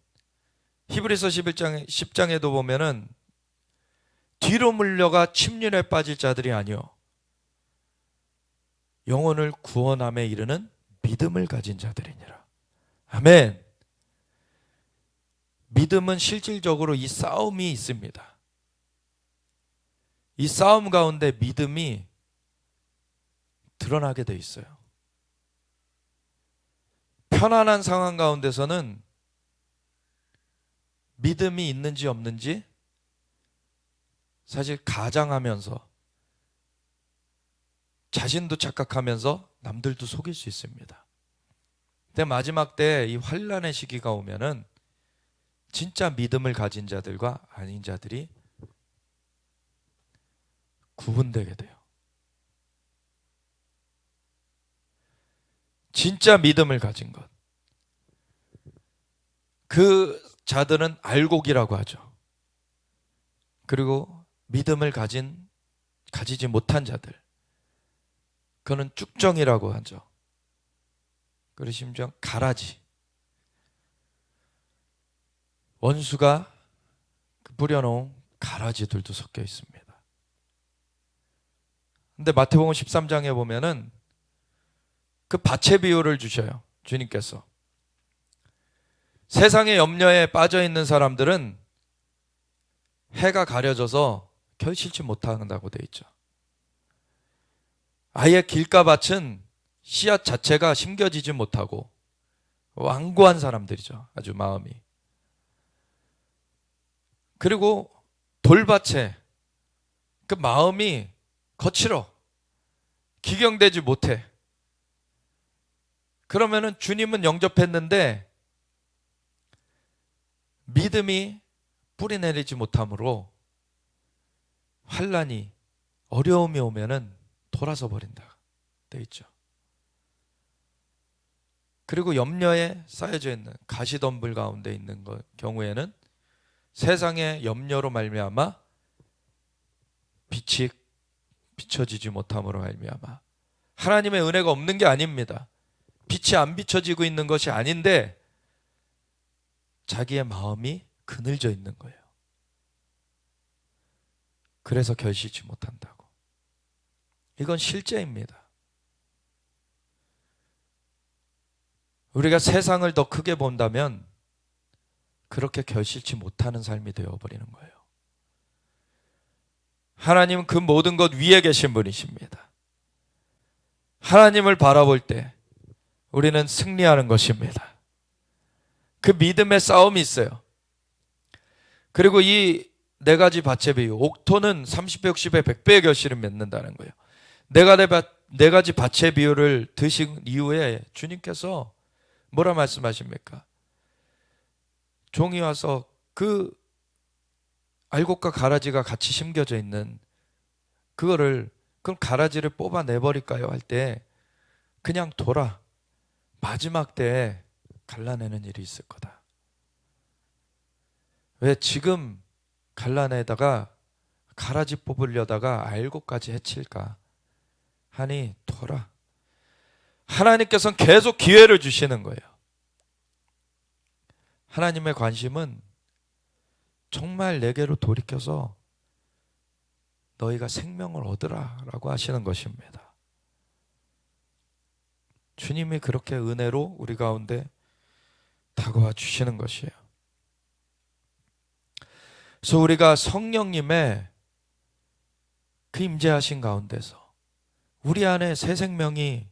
히브리서 10장에도 보면은 뒤로 물려가 침륜에 빠질 자들이 아니요 영혼을 구원함에 이르는 믿음을 가진 자들이니라. 아멘. 믿음은 실질적으로 이 싸움이 있습니다. 이 싸움 가운데 믿음이 드러나게 돼 있어요. 편안한 상황 가운데서는 믿음이 있는지 없는지 사실 가장하면서 자신도 착각하면서 남들도 속일 수 있습니다. 근데 마지막 때 이 환난의 시기가 오면은 진짜 믿음을 가진 자들과 아닌 자들이 구분되게 돼요. 진짜 믿음을 가진 것. 그 자들은 알곡이라고 하죠. 그리고 믿음을 가지지 못한 자들. 그거는 쭉정이라고 하죠. 그리고 심지어 가라지. 원수가 뿌려놓은 가라지들도 섞여 있습니다. 근데 마태복음 13장에 보면은 그 밭의 비유를 주셔요. 주님께서. 세상의 염려에 빠져 있는 사람들은 해가 가려져서 결실치 못한다고 돼 있죠. 아예 길가밭은 씨앗 자체가 심겨지지 못하고 완고한 사람들이죠. 아주 마음이. 그리고 돌밭에 그 마음이 거칠어. 기경되지 못해. 그러면은 주님은 영접했는데 믿음이 뿌리 내리지 못함으로 환난이 어려움이 오면은 돌아서 버린다 돼 있죠. 그리고 염려에 쌓여져 있는 가시덤불 가운데 있는 경우에는 세상의 염려로 말미암아 빛이 비춰지지 못함으로 말미암아 하나님의 은혜가 없는 게 아닙니다. 빛이 안 비춰지고 있는 것이 아닌데 자기의 마음이 그늘져 있는 거예요. 그래서 결실치 못한다고. 이건 실제입니다. 우리가 세상을 더 크게 본다면 그렇게 결실치 못하는 삶이 되어버리는 거예요. 하나님은 그 모든 것 위에 계신 분이십니다. 하나님을 바라볼 때 우리는 승리하는 것입니다. 그 믿음의 싸움이 있어요. 그리고 이 네 가지 밭의 비유, 옥토는 30배, 60배, 100배의 결실을 맺는다는 거예요. 네 가지 밭의 비유를 드신 이후에 주님께서 뭐라 말씀하십니까? 종이 와서 그 알곡과 가라지가 같이 심겨져 있는 그럼 가라지를 뽑아내버릴까요? 할 때 그냥 둬라. 마지막 때에 갈라내는 일이 있을 거다. 왜 지금 갈라내다가 가라지 뽑으려다가 알곡까지 해칠까 하니 둬라. 하나님께서는 계속 기회를 주시는 거예요. 하나님의 관심은 정말 내게로 돌이켜서 너희가 생명을 얻으라 라고 하시는 것입니다. 주님이 그렇게 은혜로 우리 가운데 다가와 주시는 것이에요. 그래서 우리가 성령님의 그 임재하신 가운데서 우리 안에 새 생명이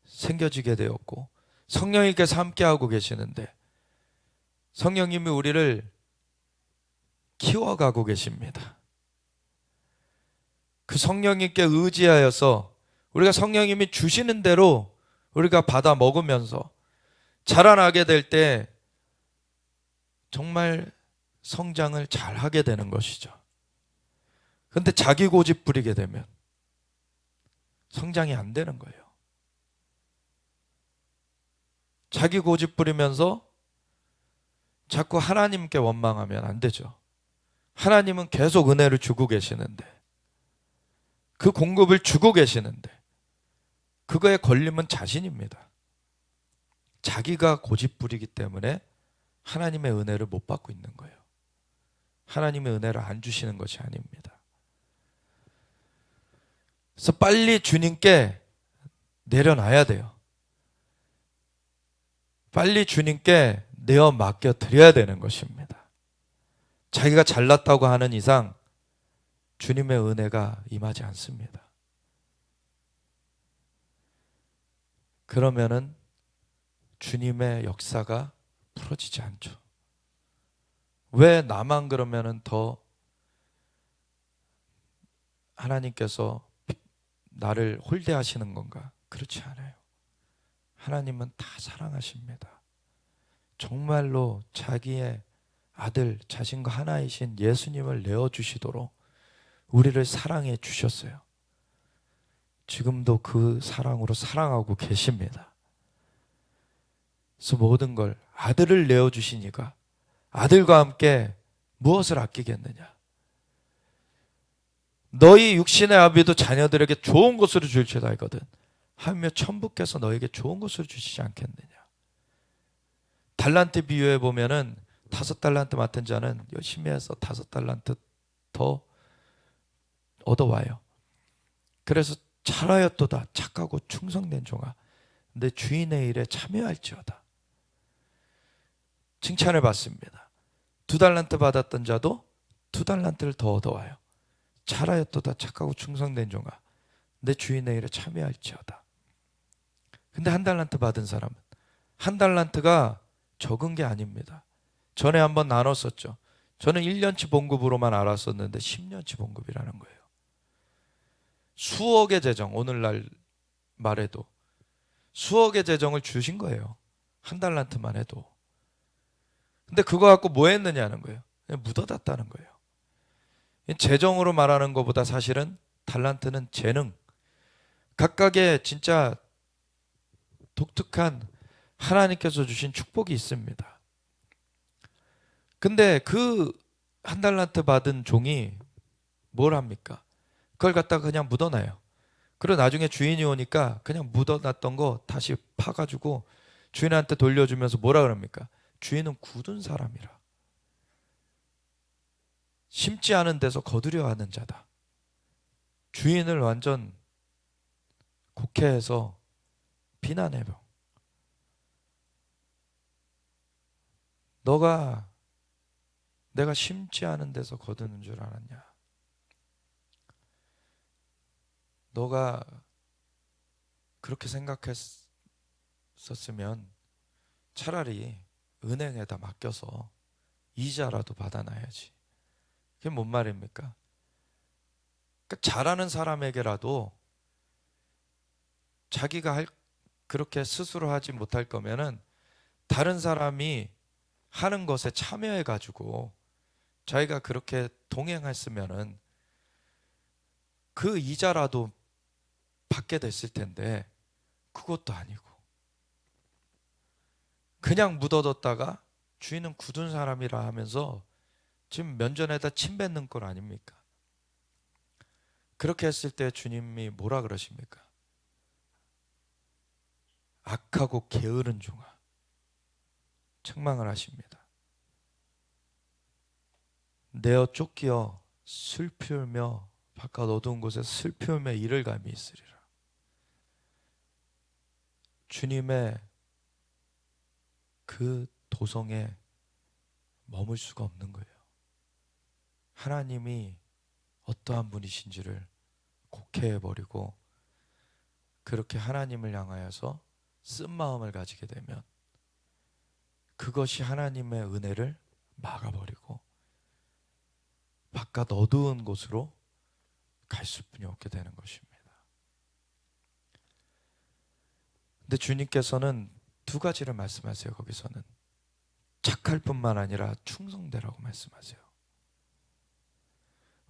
생겨지게 되었고 성령님께서 함께하고 계시는데 성령님이 우리를 키워가고 계십니다. 그 성령님께 의지하여서 우리가 성령님이 주시는 대로 우리가 받아 먹으면서 자라나게 될 때 정말 성장을 잘 하게 되는 것이죠. 그런데 자기 고집 부리게 되면 성장이 안 되는 거예요. 자기 고집 부리면서 자꾸 하나님께 원망하면 안 되죠. 하나님은 계속 은혜를 주고 계시는데 그 공급을 주고 계시는데 그거에 걸리면 자신입니다. 자기가 고집 부리기 때문에 하나님의 은혜를 못 받고 있는 거예요. 하나님의 은혜를 안 주시는 것이 아닙니다. 그래서 빨리 주님께 내려놔야 돼요. 빨리 주님께 내어 맡겨 드려야 되는 것입니다. 자기가 잘났다고 하는 이상 주님의 은혜가 임하지 않습니다. 그러면은 주님의 역사가 풀어지지 않죠. 왜 나만 그러면은 더 하나님께서 나를 홀대하시는 건가? 그렇지 않아요. 하나님은 다 사랑하십니다. 정말로 자기의 아들, 자신과 하나이신 예수님을 내어주시도록 우리를 사랑해 주셨어요. 지금도 그 사랑으로 사랑하고 계십니다. 그래서 모든 걸 아들을 내어주시니까 아들과 함께 무엇을 아끼겠느냐. 너희 육신의 아비도 자녀들에게 좋은 것으로 줄지어다 하거든 하며 천부께서 너에게 좋은 것으로 주시지 않겠느냐. 달란트 비유에 보면은 5달란트 맡은 자는 열심히 해서 5달란트 더 얻어와요. 그래서 잘하였도다 착하고 충성된 종아 내 주인의 일에 참여할지어다. 칭찬을 받습니다. 2달란트 받았던 자도 2달란트를 더 얻어와요. 잘하였도다 착하고 충성된 종아 내 주인의 일에 참여할지어다. 근데 1달란트 받은 사람은 1달란트가 적은 게 아닙니다. 전에 한번 나눴었죠. 저는 1년치 봉급으로만 알았었는데 10년치 봉급이라는 거예요. 수억의 재정, 오늘날 말해도 수억의 재정을 주신 거예요. 1달란트만 해도. 근데 그거 갖고 뭐 했느냐는 거예요. 그냥 묻어놨다는 거예요. 재정으로 말하는 것보다 사실은 달란트는 재능, 각각의 진짜 독특한 하나님께서 주신 축복이 있습니다. 근데 그 1달란트 받은 종이 뭘 합니까? 그걸 갖다가 그냥 묻어놔요. 그리고 나중에 주인이 오니까 그냥 묻어놨던 거 다시 파가지고 주인한테 돌려주면서 뭐라 그럽니까? 주인은 굳은 사람이라. 심지 않은 데서 거두려 하는 자다. 주인을 완전 곡해해서 비난해요. 너가 내가 심지 않은 데서 거두는 줄 알았냐? 너가 그렇게 생각했었으면 차라리 은행에다 맡겨서 이자라도 받아놔야지. 그게 뭔 말입니까? 그러니까 잘하는 사람에게라도 자기가 그렇게 스스로 하지 못할 거면은 다른 사람이 하는 것에 참여해가지고 자기가 그렇게 동행했으면은 그 이자라도 받게 됐을 텐데 그것도 아니고 그냥 묻어뒀다가 주인은 굳은 사람이라 하면서 지금 면전에다 침 뱉는 꼴 아닙니까? 그렇게 했을 때 주님이 뭐라 그러십니까? 악하고 게으른 종아, 책망을 하십니다. 내어 쫓기어 슬피 울며 바깥 어두운 곳에 슬피 울며 이를 감이 있으리라. 주님의 그 도성에 머물 수가 없는 거예요. 하나님이 어떠한 분이신지를 곡해해버리고 그렇게 하나님을 향하여서 쓴 마음을 가지게 되면 그것이 하나님의 은혜를 막아버리고 바깥 어두운 곳으로 갈 수뿐이 없게 되는 것입니다. 근데 주님께서는 두 가지를 말씀하세요. 거기서는 착할 뿐만 아니라 충성되라고 말씀하세요.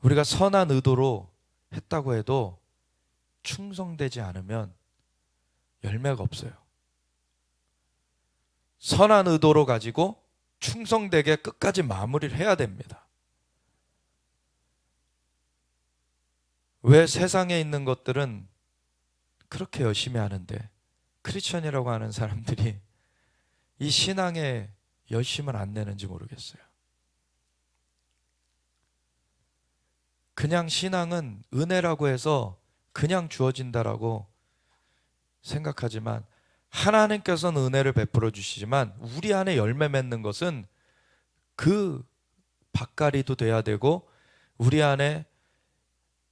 우리가 선한 의도로 했다고 해도 충성되지 않으면 열매가 없어요. 선한 의도로 가지고 충성되게 끝까지 마무리를 해야 됩니다. 왜 세상에 있는 것들은 그렇게 열심히 하는데 크리스천이라고 하는 사람들이 이 신앙에 열심을 안 내는지 모르겠어요. 그냥 신앙은 은혜라고 해서 그냥 주어진다라고 생각하지만 하나님께서는 은혜를 베풀어 주시지만 우리 안에 열매 맺는 것은 그 밭갈이도 돼야 되고 우리 안에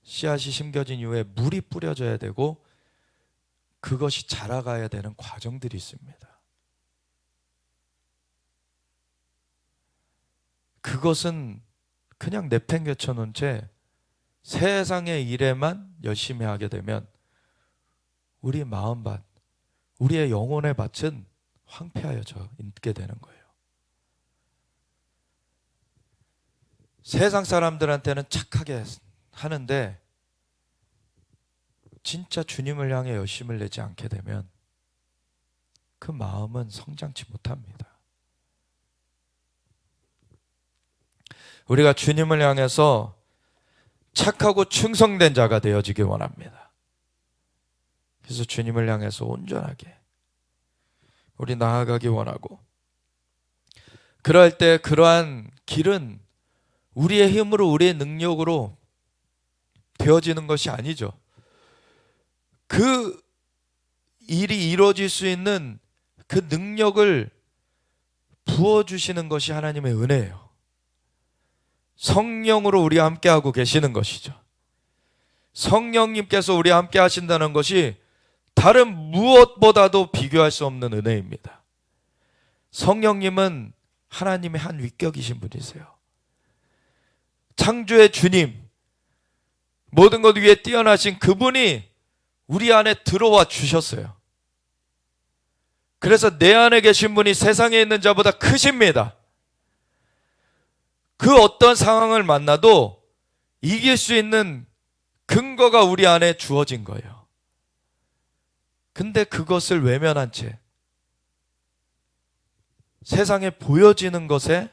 씨앗이 심겨진 이후에 물이 뿌려져야 되고 그것이 자라가야 되는 과정들이 있습니다. 그것은 그냥 내팽개쳐 놓은 채 세상의 일에만 열심히 하게 되면 우리 마음밭, 우리의 영혼의 밭은 황폐하여져 있게 되는 거예요. 세상 사람들한테는 착하게 하는데 진짜 주님을 향해 열심을 내지 않게 되면 그 마음은 성장치 못합니다. 우리가 주님을 향해서 착하고 충성된 자가 되어지길 원합니다. 그래서 주님을 향해서 온전하게 우리 나아가기 원하고, 그럴 때 그러한 길은 우리의 힘으로 우리의 능력으로 되어지는 것이 아니죠. 그 일이 이루어질 수 있는 그 능력을 부어주시는 것이 하나님의 은혜예요. 성령으로 우리와 함께하고 계시는 것이죠. 성령님께서 우리와 함께 하신다는 것이 다른 무엇보다도 비교할 수 없는 은혜입니다. 성령님은 하나님의 한 위격이신 분이세요. 창조의 주님, 모든 것 위에 뛰어나신 그분이 우리 안에 들어와 주셨어요. 그래서 내 안에 계신 분이 세상에 있는 자보다 크십니다. 그 어떤 상황을 만나도 이길 수 있는 근거가 우리 안에 주어진 거예요. 근데 그것을 외면한 채 세상에 보여지는 것에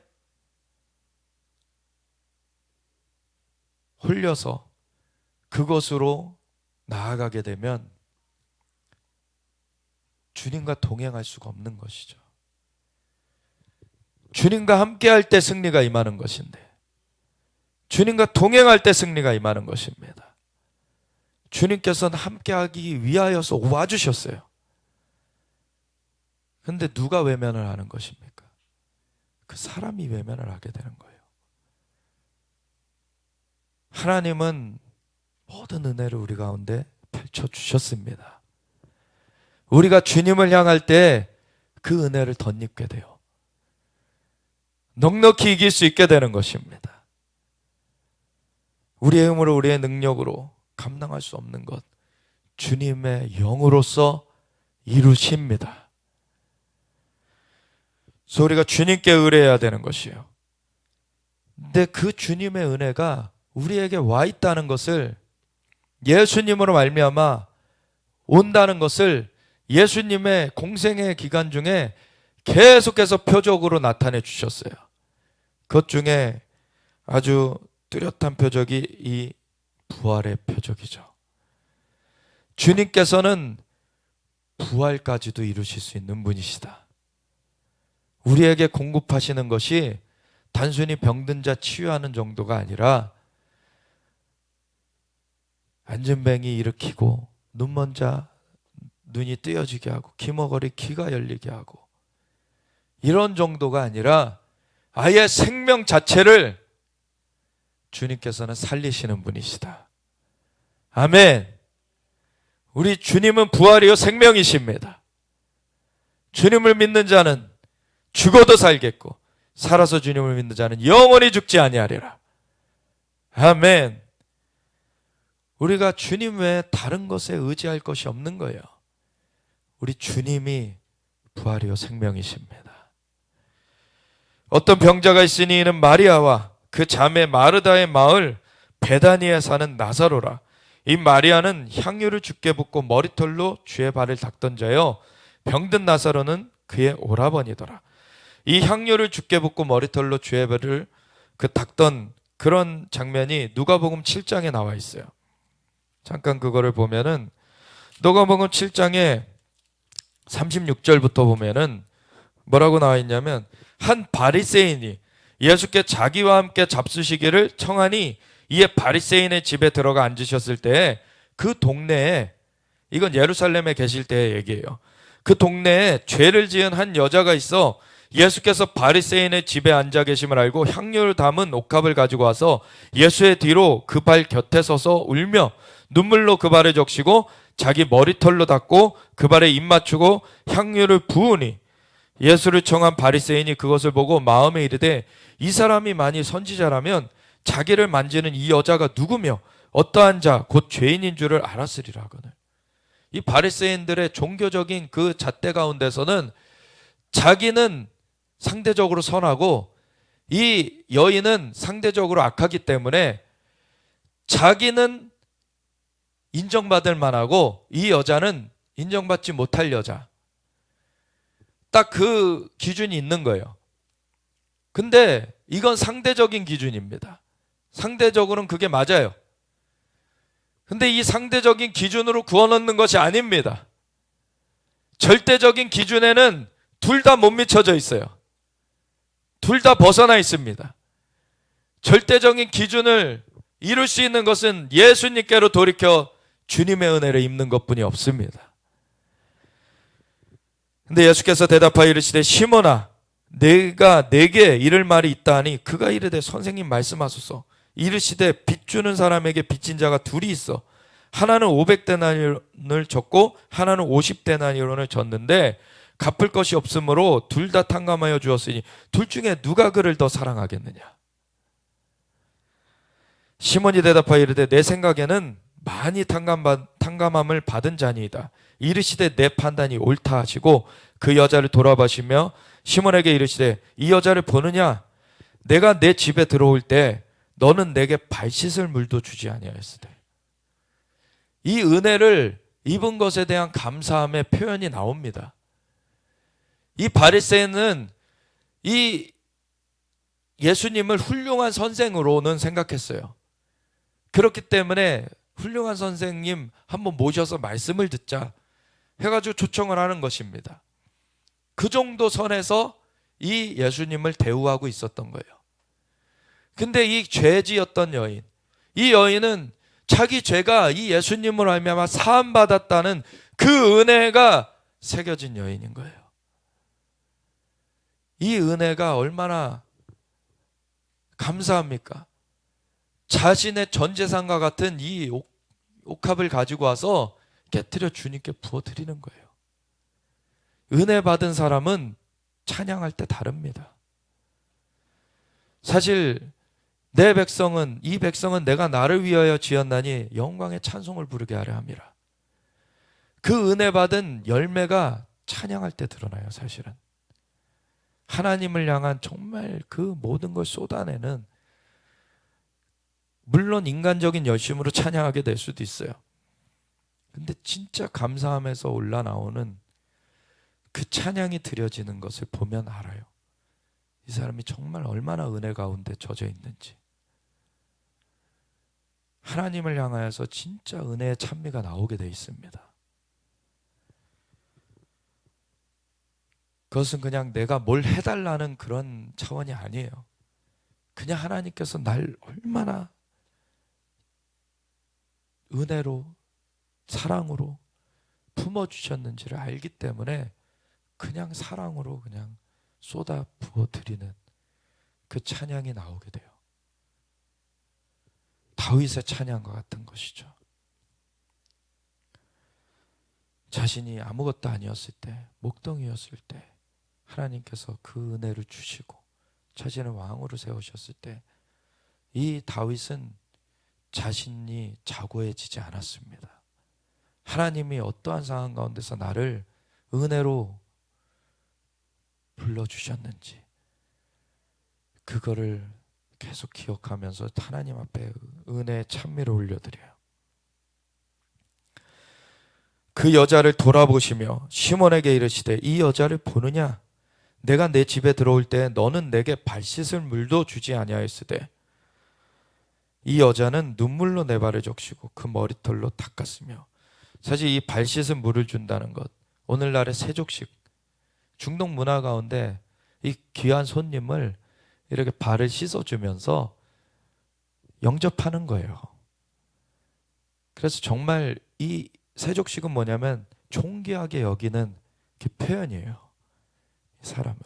홀려서 그것으로 나아가게 되면 주님과 동행할 수가 없는 것이죠. 주님과 함께할 때 승리가 임하는 것인데, 주님과 동행할 때 승리가 임하는 것입니다. 주님께서는 함께하기 위하여서 와주셨어요. 근데 누가 외면을 하는 것입니까? 그 사람이 외면을 하게 되는 거예요. 하나님은 모든 은혜를 우리 가운데 펼쳐주셨습니다. 우리가 주님을 향할 때 그 은혜를 덧입게 돼요. 넉넉히 이길 수 있게 되는 것입니다. 우리의 힘으로 우리의 능력으로 감당할 수 없는 것, 주님의 영으로서 이루십니다. 그래서 우리가 주님께 의뢰해야 되는 것이에요. 근데 그 주님의 은혜가 우리에게 와 있다는 것을, 예수님으로 말미암아 온다는 것을 예수님의 공생의 기간 중에 계속해서 표적으로 나타내 주셨어요. 그것 중에 아주 뚜렷한 표적이 이 부활의 표적이죠. 주님께서는 부활까지도 이루실 수 있는 분이시다. 우리에게 공급하시는 것이 단순히 병든 자 치유하는 정도가 아니라 안진뱅이 일으키고 눈먼 자 눈이 뜨여지게 하고 기머거리 귀가 열리게 하고, 이런 정도가 아니라 아예 생명 자체를 주님께서는 살리시는 분이시다. 아멘. 우리 주님은 부활이요 생명이십니다. 주님을 믿는 자는 죽어도 살겠고 살아서 주님을 믿는 자는 영원히 죽지 아니하리라. 아멘. 우리가 주님 외에 다른 것에 의지할 것이 없는 거예요. 우리 주님이 부활이요 생명이십니다. 어떤 병자가 있으니 이는 마리아와 그 자매 마르다의 마을 베다니에 사는 나사로라. 이 마리아는 향유를 주께 붓고 머리털로 주의 발을 닦던 자요, 병든 나사로는 그의 오라버니더라. 이 향유를 주께 붓고 머리털로 주의 발을 닦던 그런 장면이 누가복음 7장에 나와 있어요. 잠깐 그거를 보면은 누가복음 7장에 36절부터 보면은 뭐라고 나와 있냐면, 한 바리새인이 예수께 자기와 함께 잡수시기를 청하니 이에 바리새인의 집에 들어가 앉으셨을 때 그 동네에, 이건 예루살렘에 계실 때의 얘기예요. 그 동네에 죄를 지은 한 여자가 있어 예수께서 바리새인의 집에 앉아 계심을 알고 향유를 담은 옥합을 가지고 와서 예수의 뒤로 그 발 곁에 서서 울며 눈물로 그 발을 적시고 자기 머리털로 닦고 그 발에 입 맞추고 향유를 부으니, 예수를 청한 바리새인이 그것을 보고 마음에 이르되 이 사람이 만일 선지자라면 자기를 만지는 이 여자가 누구며 어떠한 자 곧 죄인인 줄을 알았으리라 하거늘. 이 바리새인들의 종교적인 그 잣대 가운데서는 자기는 상대적으로 선하고 이 여인은 상대적으로 악하기 때문에 자기는 인정받을 만하고 이 여자는 인정받지 못할 여자. 딱 그 기준이 있는 거예요. 근데 이건 상대적인 기준입니다. 상대적으로는 그게 맞아요. 근데 이 상대적인 기준으로 구원 얻는 것이 아닙니다. 절대적인 기준에는 둘 다 못 미쳐져 있어요. 둘 다 벗어나 있습니다. 절대적인 기준을 이룰 수 있는 것은 예수님께로 돌이켜 주님의 은혜를 입는 것뿐이 없습니다. 근데 예수께서 대답하여 이르시되 시몬아 내가 내게 이를 말이 있다하니 그가 이르되 선생님 말씀하소서. 이르시되 빚 주는 사람에게 빚진 자가 둘이 있어. 하나는 500데나리온을 졌고 하나는 50데나리온을 졌는데 갚을 것이 없으므로 둘 다 탕감하여 주었으니 둘 중에 누가 그를 더 사랑하겠느냐. 시몬이 대답하여 이르되 내 생각에는 많이 탕감함을 받은 자니이다. 이르시되 내 판단이 옳다 하시고 그 여자를 돌아보시며 시몬에게 이르시되 이 여자를 보느냐? 내가 내 집에 들어올 때 너는 내게 발 씻을 물도 주지 아니하였으되. 이 은혜를 입은 것에 대한 감사함의 표현이 나옵니다. 이 바리새인은 이 예수님을 훌륭한 선생으로는 생각했어요. 그렇기 때문에 훌륭한 선생님 한번 모셔서 말씀을 듣자 해가지고 초청을 하는 것입니다. 그 정도 선에서 이 예수님을 대우하고 있었던 거예요. 근데 이 죄지었던 여인, 이 여인은 자기 죄가 이 예수님으로 말미암아 사함받았다는 그 은혜가 새겨진 여인인 거예요. 이 은혜가 얼마나 감사합니까? 자신의 전 재산과 같은 이 옥합을 가지고 와서 깨트려 주님께 부어드리는 거예요. 은혜 받은 사람은 찬양할 때 다릅니다. 사실 이 백성은 내가 나를 위하여 지었나니 영광의 찬송을 부르게 하려 함이라. 그 은혜 받은 열매가 찬양할 때 드러나요. 사실은 하나님을 향한 정말 그 모든 걸 쏟아내는, 물론 인간적인 열심으로 찬양하게 될 수도 있어요. 근데 진짜 감사함에서 올라나오는 그 찬양이 드려지는 것을 보면 알아요. 이 사람이 정말 얼마나 은혜 가운데 젖어 있는지. 하나님을 향하여서 진짜 은혜의 찬미가 나오게 돼 있습니다. 그것은 그냥 내가 뭘 해달라는 그런 차원이 아니에요. 그냥 하나님께서 날 얼마나 은혜로 사랑으로 품어주셨는지를 알기 때문에 그냥 사랑으로 그냥 쏟아 부어드리는 그 찬양이 나오게 돼요. 다윗의 찬양과 같은 것이죠. 자신이 아무것도 아니었을 때, 목동이었을 때 하나님께서 그 은혜를 주시고 자신을 왕으로 세우셨을 때 이 다윗은 자신이 자고해지지 않았습니다. 하나님이 어떠한 상황 가운데서 나를 은혜로 불러주셨는지 그거를 계속 기억하면서 하나님 앞에 은혜의 찬미를 올려드려요. 그 여자를 돌아보시며 시몬에게 이르시되 이 여자를 보느냐? 내가 내 집에 들어올 때 너는 내게 발 씻을 물도 주지 아니하였으되. 이 여자는 눈물로 내 발을 적시고 그 머리털로 닦았으며. 사실 이 발 씻은 물을 준다는 것, 오늘날의 세족식, 중동 문화 가운데 이 귀한 손님을 이렇게 발을 씻어주면서 영접하는 거예요. 그래서 정말 이 세족식은 뭐냐면 존귀하게 여기는 그 표현이에요. 이 사람을.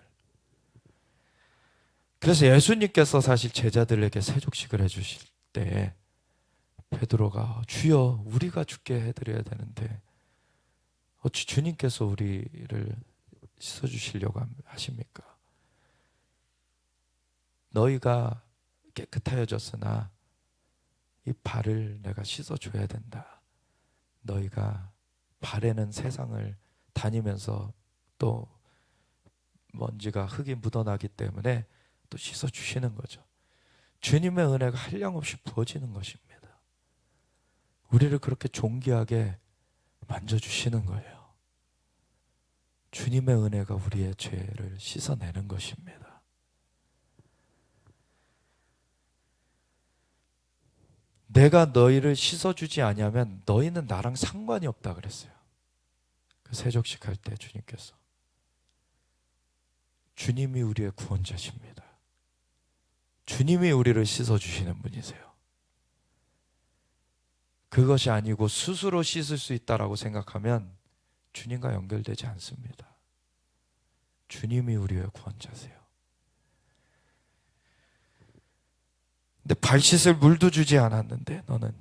그래서 예수님께서 사실 제자들에게 세족식을 해주실 때 베드로가 주여 우리가 죽게 해드려야 되는데 어찌 주님께서 우리를 씻어주시려고 하십니까? 너희가 깨끗하여졌으나 이 발을 내가 씻어줘야 된다. 너희가 발에는 세상을 다니면서 또 먼지가 흙이 묻어나기 때문에 또 씻어주시는 거죠. 주님의 은혜가 한량없이 부어지는 것입니다. 우리를 그렇게 존귀하게 만져주시는 거예요. 주님의 은혜가 우리의 죄를 씻어내는 것입니다. 내가 너희를 씻어주지 아니하면 너희는 나랑 상관이 없다 그랬어요. 그 세족식 할 때 주님께서. 주님이 우리의 구원자십니다. 주님이 우리를 씻어주시는 분이세요. 그것이 아니고 스스로 씻을 수 있다라고 생각하면 주님과 연결되지 않습니다. 주님이 우리의 구원자세요. 근데 발 씻을 물도 주지 않았는데 너는,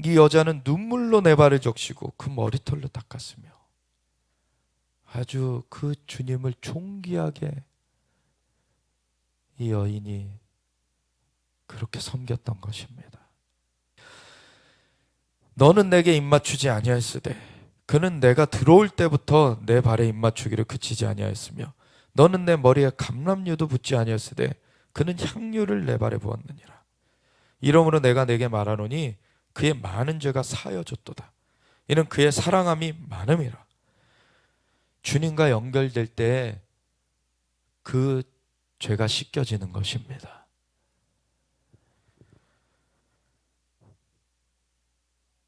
이 여자는 눈물로 내 발을 적시고 그 머리털로 닦았으며, 아주 그 주님을 존귀하게 이 여인이 그렇게 섬겼던 것입니다. 너는 내게 입맞추지 아니하였으되 그는 내가 들어올 때부터 내 발에 입맞추기를 그치지 아니하였으며, 너는 내 머리에 감람류도 붓지 아니하였으되 그는 향유를 내 발에 부었느니라. 이러므로 내가 내게 말하노니 그의 많은 죄가 사여졌도다. 이는 그의 사랑함이 많음이라. 주님과 연결될 때 그 죄가 씻겨지는 것입니다.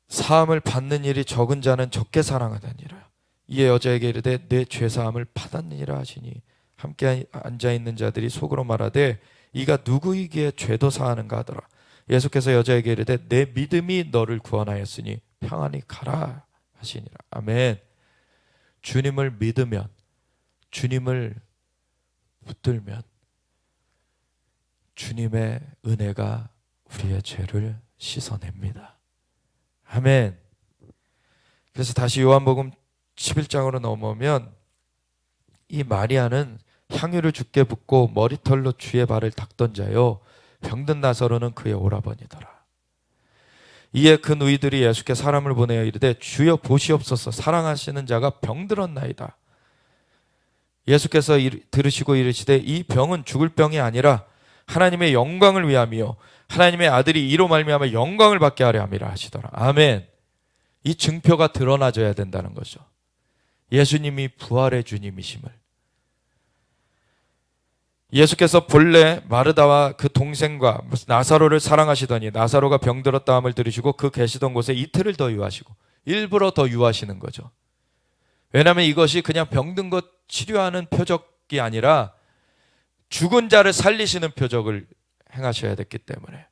사함을 받는 일이 적은 자는 적게 사랑하느니라. 이에 여자에게 이르되 내 죄사함을 받았느니라 하시니, 함께 앉아있는 자들이 속으로 말하되 이가 누구이기에 죄도 사하는가 하더라. 예수께서 여자에게 이르되 내 믿음이 너를 구원하였으니 평안히 가라 하시니라. 아멘. 주님을 믿으면, 주님을 붙들면 주님의 은혜가 우리의 죄를 씻어냅니다. 아멘. 그래서 다시 요한복음 11장으로 넘어오면 이 마리아는 향유를 주께 붓고 머리털로 주의 발을 닦던 자요, 병든 나사로는 그의 오라버니더라. 이에 그 누이들이 예수께 사람을 보내어 이르되 주여 보시옵소서, 사랑하시는 자가 병들었나이다. 예수께서 들으시고 이르시되 이 병은 죽을 병이 아니라 하나님의 영광을 위함이요 하나님의 아들이 이로 말미암아 영광을 받게 하려 함이라 하시더라. 아멘. 이 증표가 드러나져야 된다는 거죠. 예수님이 부활의 주님이심을. 예수께서 본래 마르다와 그 동생과 나사로를 사랑하시더니 나사로가 병들었다 함을 들으시고 그 계시던 곳에 이틀을 더 유하시고, 일부러 더 유하시는 거죠. 왜냐하면 이것이 그냥 병든 것 치료하는 표적이 아니라 죽은 자를 살리시는 표적을 행하셔야 됐기 때문에.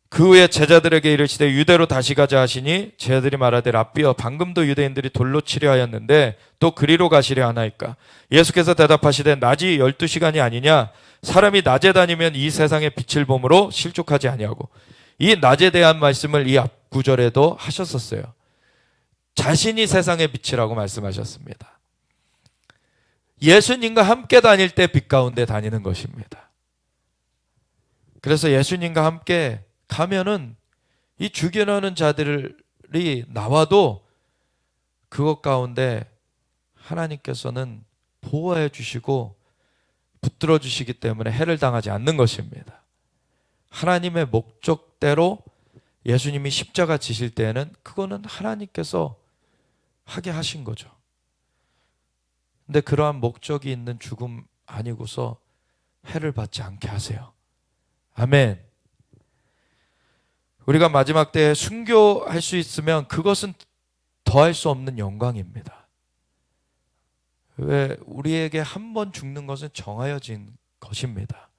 그 후에 제자들에게 이르시되 유대로 다시 가자 하시니, 제자들이 말하되 랍비여 방금도 유대인들이 돌로 치려 하였는데 또 그리로 가시려 하나이까. 예수께서 대답하시되 낮이 12시간이 아니냐. 사람이 낮에 다니면 이 세상의 빛을 보므로 실족하지 아니하고. 이 낮에 대한 말씀을 이 앞 구절에도 하셨었어요. 자신이 세상의 빛이라고 말씀하셨습니다. 예수님과 함께 다닐 때 빛 가운데 다니는 것입니다. 그래서 예수님과 함께 가면은 이 죽여놓는 자들이 나와도 그것 가운데 하나님께서는 보호해 주시고 붙들어 주시기 때문에 해를 당하지 않는 것입니다. 하나님의 목적대로 예수님이 십자가 지실 때에는 그거는 하나님께서 하게 하신 거죠. 근데 그러한 목적이 있는 죽음 아니고서 해를 받지 않게 하세요. 아멘. 우리가 마지막 때에 순교할 수 있으면 그것은 더할 수 없는 영광입니다. 왜? 우리에게 한 번 죽는 것은 정하여진 것입니다.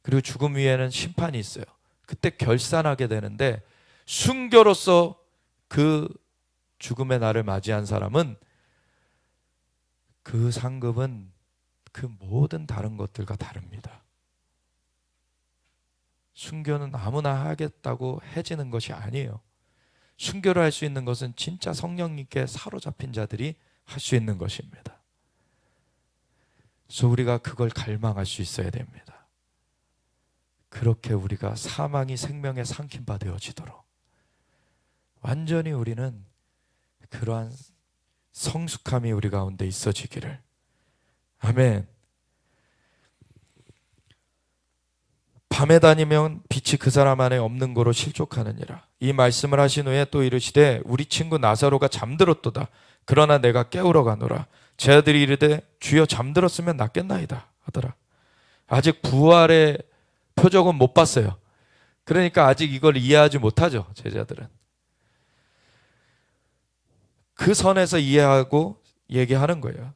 그리고 죽음 위에는 심판이 있어요. 그때 결산하게 되는데, 순교로서 그 죽음의 날을 맞이한 사람은 그 상급은 그 모든 다른 것들과 다릅니다. 순교는 아무나 하겠다고 해지는 것이 아니에요. 순교를 할 수 있는 것은 진짜 성령님께 사로잡힌 자들이 할 수 있는 것입니다. 그래서 우리가 그걸 갈망할 수 있어야 됩니다. 그렇게 우리가 사망이 생명의 상킴바 되어지도록 완전히 우리는 그러한 성숙함이 우리 가운데 있어지기를. 아멘. 밤에 다니면 빛이 그 사람 안에 없는 거로 실족하느니라. 이 말씀을 하신 후에 또 이르시되 우리 친구 나사로가 잠들었도다. 그러나 내가 깨우러 가노라. 제 아들이 이르되 주여 잠들었으면 낫겠나이다 하더라. 아직 부활의 표적은 못 봤어요. 그러니까 아직 이걸 이해하지 못하죠, 제자들은. 그 선에서 이해하고 얘기하는 거예요.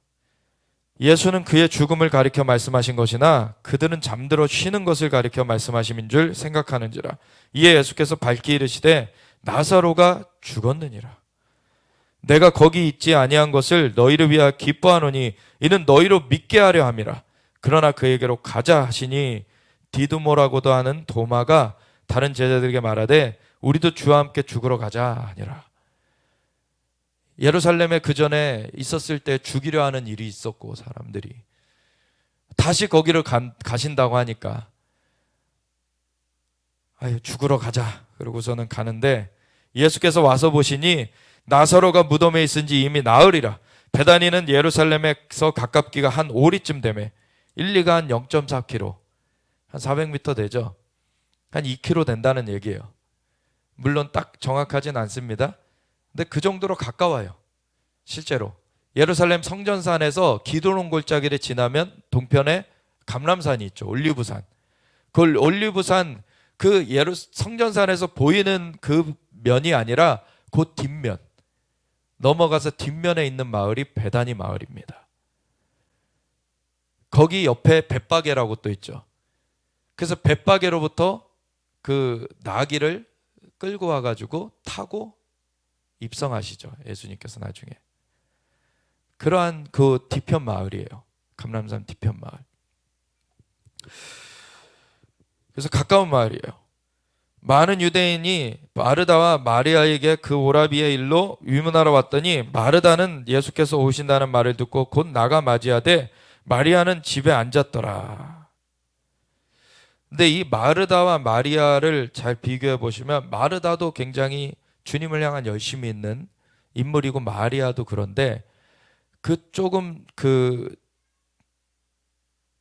예수는 그의 죽음을 가리켜 말씀하신 것이나 그들은 잠들어 쉬는 것을 가리켜 말씀하심인 줄 생각하는지라. 이에 예수께서 밝히 이르시되 나사로가 죽었느니라. 내가 거기 있지 아니한 것을 너희를 위하여 기뻐하노니 이는 너희로 믿게 하려 함이라. 그러나 그에게로 가자 하시니 디두모라고도 하는 도마가 다른 제자들에게 말하되 우리도 주와 함께 죽으러 가자 하니라. 예루살렘에 그 전에 있었을 때 죽이려 하는 일이 있었고 사람들이 다시 거기를 가신다고 하니까 아유 죽으러 가자 그러고서는 가는데 예수께서 와서 보시니 나사로가 무덤에 있은지 이미 나으리라. 베다니는 예루살렘에서 가깝기가 한 오리쯤 되매 1리가 한 0.4km 한 400m 되죠. 한 2km 된다는 얘기예요. 물론 딱 정확하진 않습니다. 근데 그 정도로 가까워요. 실제로 예루살렘 성전산에서 기드론 골짜기를 지나면 동편에 감람산이 있죠. 올리브산. 그 올리브산 그 성전산에서 보이는 그 면이 아니라 그 뒷면 넘어가서 뒷면에 있는 마을이 베다니 마을입니다. 거기 옆에 벳바게라고 또 있죠. 그래서 벳바게로부터 그 나귀를 끌고 와가지고 타고 입성하시죠. 예수님께서 나중에. 그러한 그 뒤편 마을이에요. 감람산 뒤편 마을. 그래서 가까운 마을이에요. 많은 유대인이 마르다와 마리아에게 그 오라비의 일로 위문하러 왔더니 마르다는 예수께서 오신다는 말을 듣고 곧 나가 맞이하되 마리아는 집에 앉았더라. 근데 이 마르다와 마리아를 잘 비교해 보시면 마르다도 굉장히 주님을 향한 열심이 있는 인물이고 마리아도 그런데 그 조금 그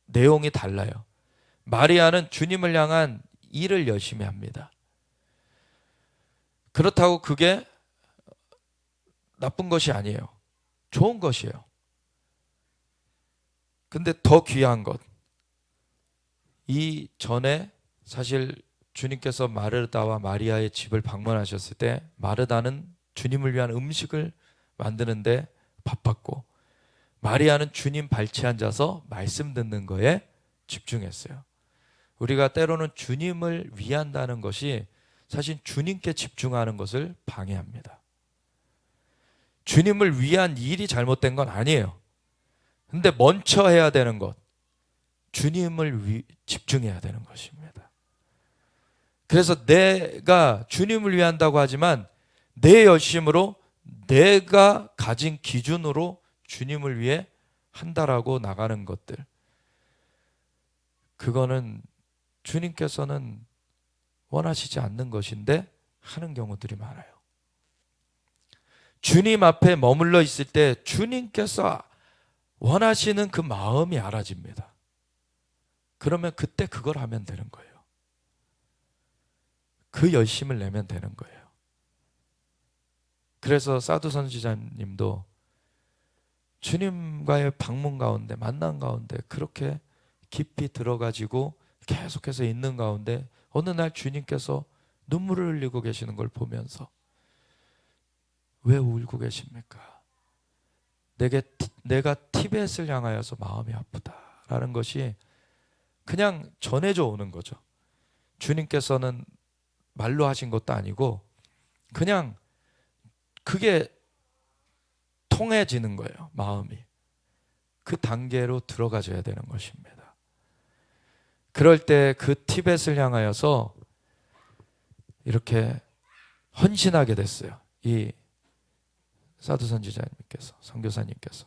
내용이 달라요. 마리아는 주님을 향한 일을 열심히 합니다. 그렇다고 그게 나쁜 것이 아니에요. 좋은 것이에요. 근데 더 귀한 것. 이 전에 사실 주님께서 마르다와 마리아의 집을 방문하셨을 때 마르다는 주님을 위한 음식을 만드는데 바빴고 마리아는 주님 발치에 앉아서 말씀 듣는 거에 집중했어요. 우리가 때로는 주님을 위한다는 것이 사실 주님께 집중하는 것을 방해합니다. 주님을 위한 일이 잘못된 건 아니에요. 근데 먼저 해야 되는 것, 주님을 집중해야 되는 것입니다. 그래서 내가 주님을 위한다고 하지만 내 열심으로 내가 가진 기준으로 주님을 위해 한다라고 나가는 것들, 그거는 주님께서는 원하시지 않는 것인데 하는 경우들이 많아요. 주님 앞에 머물러 있을 때 주님께서 원하시는 그 마음이 알아집니다. 그러면 그때 그걸 하면 되는 거예요. 그 열심을 내면 되는 거예요. 그래서 사두 선지자님도 주님과의 방문 가운데 만남 가운데 그렇게 깊이 들어가지고 계속해서 있는 가운데 어느 날 주님께서 눈물을 흘리고 계시는 걸 보면서 왜 울고 계십니까? 내가 티벳을 향하여서 마음이 아프다라는 것이 그냥 전해져 오는 거죠. 주님께서는 말로 하신 것도 아니고 그냥 그게 통해지는 거예요. 마음이. 그 단계로 들어가줘야 되는 것입니다. 그럴 때 그 티벳을 향하여서 이렇게 헌신하게 됐어요. 이 사두 선지자님께서, 선교사님께서.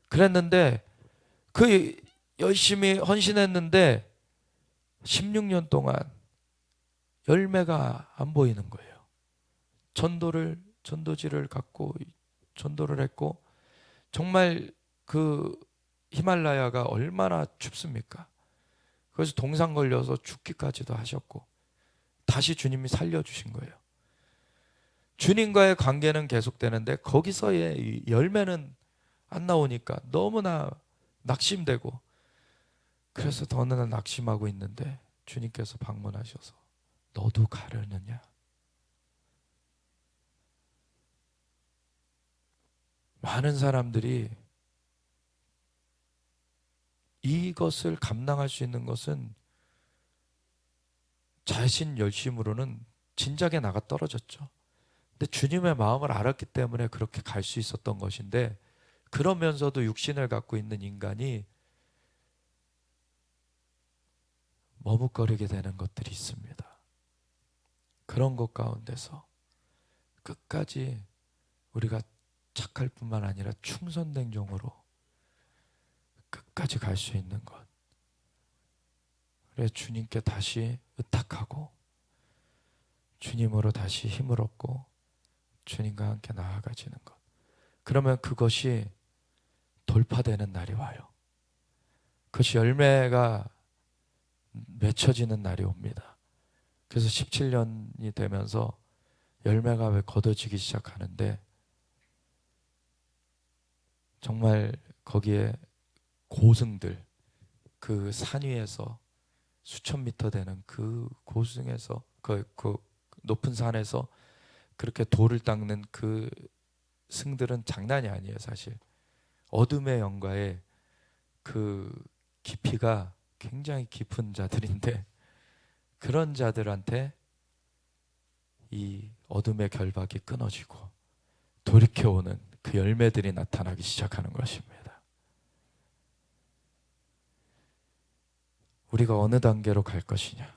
그랬는데 그 열심히 헌신했는데 16년 동안 열매가 안 보이는 거예요. 전도지를 갖고 전도를 했고, 정말 그 히말라야가 얼마나 춥습니까? 그래서 동상 걸려서 죽기까지도 하셨고 다시 주님이 살려주신 거예요. 주님과의 관계는 계속되는데 거기서의 이 열매는 안 나오니까 너무나 낙심되고, 그래서 더 어느 날 낙심하고 있는데 주님께서 방문하셔서 너도 가려느냐? 많은 사람들이 이것을 감당할 수 있는 것은 자신 열심으로는 진작에 나가 떨어졌죠. 근데 주님의 마음을 알았기 때문에 그렇게 갈 수 있었던 것인데, 그러면서도 육신을 갖고 있는 인간이 머뭇거리게 되는 것들이 있습니다. 그런 것 가운데서 끝까지 우리가 착할 뿐만 아니라 충성된 종으로 끝까지 갈 수 있는 것, 그래 주님께 다시 의탁하고 주님으로 다시 힘을 얻고 주님과 함께 나아가지는 것, 그러면 그것이 돌파되는 날이 와요. 그것이 열매가 맺혀지는 날이 옵니다. 그래서 17년이 되면서 열매가 왜 걷어지기 시작하는데, 정말 거기에 고승들, 그 산 위에서 수천 미터 되는 그 고승에서 그 높은 산에서 그렇게 돌을 닦는 그 승들은 장난이 아니에요. 사실 어둠의 영과의 그 깊이가 굉장히 깊은 자들인데, 그런 자들한테 이 어둠의 결박이 끊어지고 돌이켜오는 그 열매들이 나타나기 시작하는 것입니다. 우리가 어느 단계로 갈 것이냐,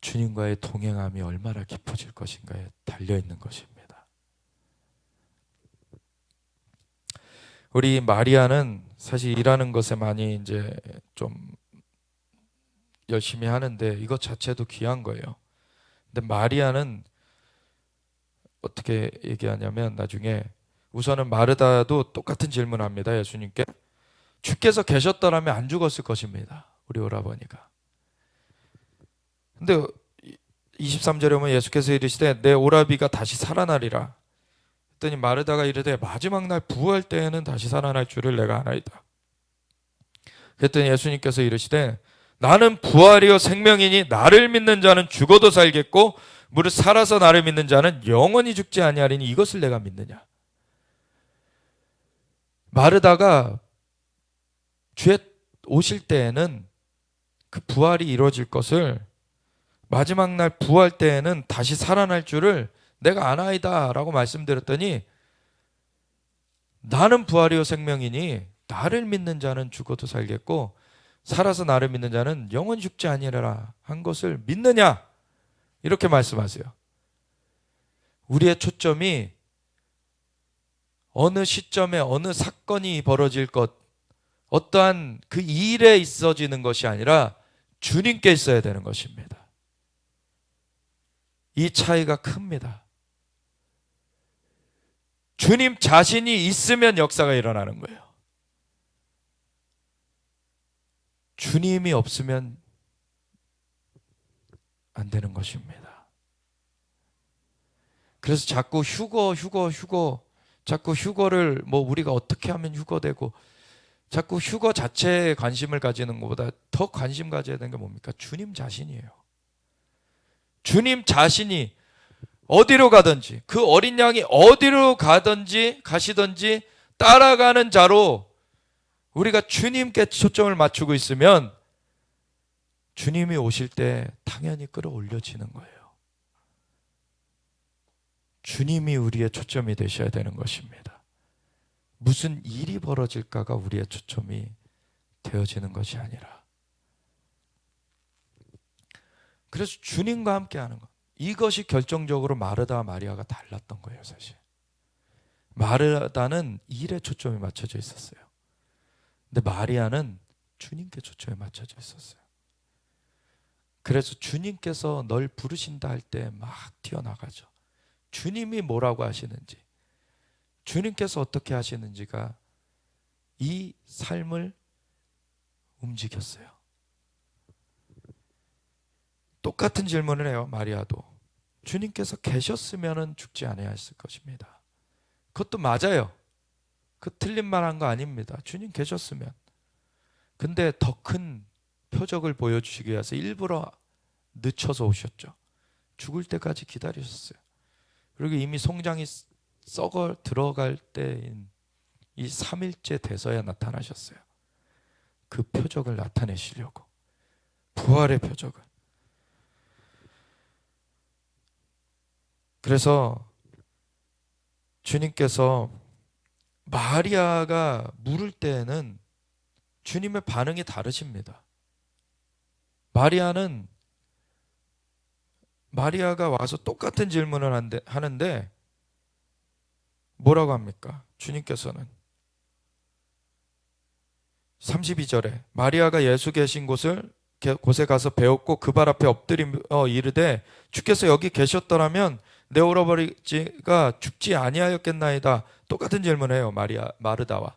주님과의 동행함이 얼마나 깊어질 것인가에 달려있는 것입니다. 우리 마리아는 사실 일하는 것에 많이 이제 좀 열심히 하는데 이것 자체도 귀한 거예요. 근데 마리아는 어떻게 얘기하냐면, 나중에 우선은 마르다도 똑같은 질문을 합니다. 예수님께 주께서 계셨더라면 안 죽었을 것입니다, 우리 오라버니가. 근데 23절에 보면 예수께서 이르시되 내 오라비가 다시 살아나리라 했더니 마르다가 이르되 마지막 날 부활 때에는 다시 살아날 줄을 내가 아나이다. 그랬더니 예수님께서 이르시되 나는 부활이요 생명이니 나를 믿는 자는 죽어도 살겠고 무릇 살아서 나를 믿는 자는 영원히 죽지 아니하리니 이것을 내가 믿느냐. 마르다가 주에 오실 때에는 그 부활이 이루어질 것을, 마지막 날 부활 때에는 다시 살아날 줄을 내가 아나이다 라고 말씀드렸더니, 나는 부활이요 생명이니 나를 믿는 자는 죽어도 살겠고 살아서 나를 믿는 자는 영원히 죽지 아니하리라 한 것을 믿느냐, 이렇게 말씀하세요. 우리의 초점이 어느 시점에 어느 사건이 벌어질 것, 어떠한 그 일에 있어지는 것이 아니라 주님께 있어야 되는 것입니다. 이 차이가 큽니다. 주님 자신이 있으면 역사가 일어나는 거예요. 주님이 없으면 안 되는 것입니다. 그래서 자꾸 휴거, 자꾸 휴거를 뭐 우리가 어떻게 하면 휴거되고, 자꾸 휴거 자체에 관심을 가지는 것보다 더 관심 가져야 되는 게 뭡니까? 주님 자신이에요. 주님 자신이 어디로 가든지, 그 어린 양이 어디로 가시든지 따라가는 자로 우리가 주님께 초점을 맞추고 있으면 주님이 오실 때 당연히 끌어올려지는 거예요. 주님이 우리의 초점이 되셔야 되는 것입니다. 무슨 일이 벌어질까가 우리의 초점이 되어지는 것이 아니라, 그래서 주님과 함께 하는 것, 이것이 결정적으로 마르다와 마리아가 달랐던 거예요. 사실 마르다는 일에 초점이 맞춰져 있었어요. 근데 마리아는 주님께 초점이 맞춰져 있었어요. 그래서 주님께서 널 부르신다 할 때 막 튀어나가죠. 주님이 뭐라고 하시는지, 주님께서 어떻게 하시는지가 이 삶을 움직였어요. 똑같은 질문을 해요. 마리아도 주님께서 계셨으면 죽지 아니하였을 것입니다. 그것도 맞아요. 그 틀린 말 한 거 아닙니다. 주님 계셨으면. 근데 더 큰 표적을 보여주시기 위해서 일부러 늦춰서 오셨죠. 죽을 때까지 기다리셨어요. 그리고 이미 송장이 썩어 들어갈 때인 이 3일째 돼서야 나타나셨어요. 그 표적을 나타내시려고. 부활의 표적을. 그래서 주님께서 마리아가 물을 때에는 주님의 반응이 다르십니다. 마리아가 와서 똑같은 질문을 하는데 뭐라고 합니까? 주님께서는 32절에 마리아가 예수 계신 곳에 가서 배웠고 그 발 앞에 엎드리며 이르되 주께서 여기 계셨더라면 내 오라버니가 죽지 아니하였겠나이다. 똑같은 질문을 해요. 마르다와.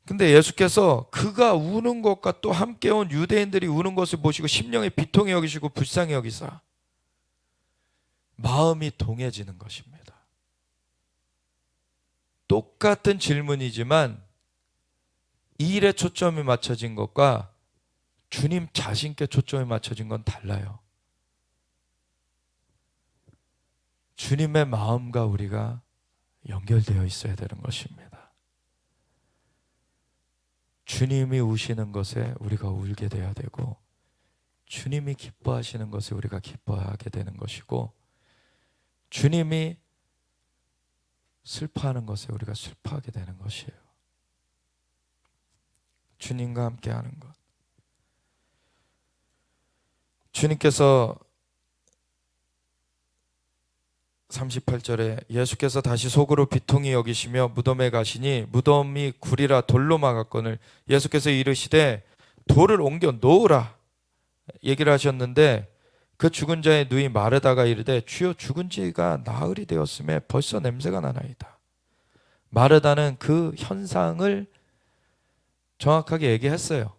근데 예수께서 그가 우는 것과 또 함께 온 유대인들이 우는 것을 보시고 심령에 비통히 여기시고 불쌍히 여기사 마음이 동해지는 것입니다. 똑같은 질문이지만 이 일에 초점이 맞춰진 것과 주님 자신께 초점이 맞춰진 건 달라요. 주님의 마음과 우리가 연결되어 있어야 되는 것입니다. 주님이 우시는 것에 우리가 울게 돼야 되고, 주님이 기뻐하시는 것에 우리가 기뻐하게 되는 것이고, 주님이 슬퍼하는 것에 우리가 슬퍼하게 되는 것이에요. 주님과 함께 하는 것. 주님께서 38절에 예수께서 다시 속으로 비통히 여기시며 무덤에 가시니 무덤이 굴이라 돌로 막았거늘 예수께서 이르시되 돌을 옮겨 놓으라 얘기를 하셨는데, 그 죽은 자의 누이 마르다가 이르되 주여 죽은 지가 나흘이 되었음에 벌써 냄새가 나나이다. 마르다는 그 현상을 정확하게 얘기했어요.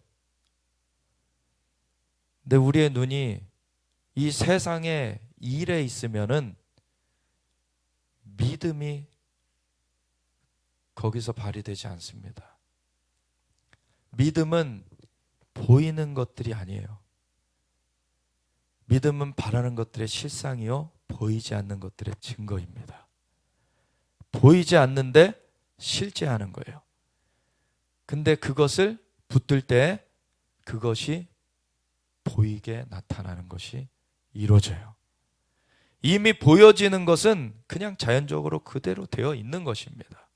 근데 우리의 눈이 이 세상의 일에 있으면은 믿음이 거기서 발휘되지 않습니다. 믿음은 보이는 것들이 아니에요. 믿음은 바라는 것들의 실상이요 보이지 않는 것들의 증거입니다. 보이지 않는데 실제하는 거예요. 근데 그것을 붙들 때 그것이 보이게 나타나는 것이 이루어져요. 이미 보여지는 것은 그냥 자연적으로 그대로 되어 있는 것입니다.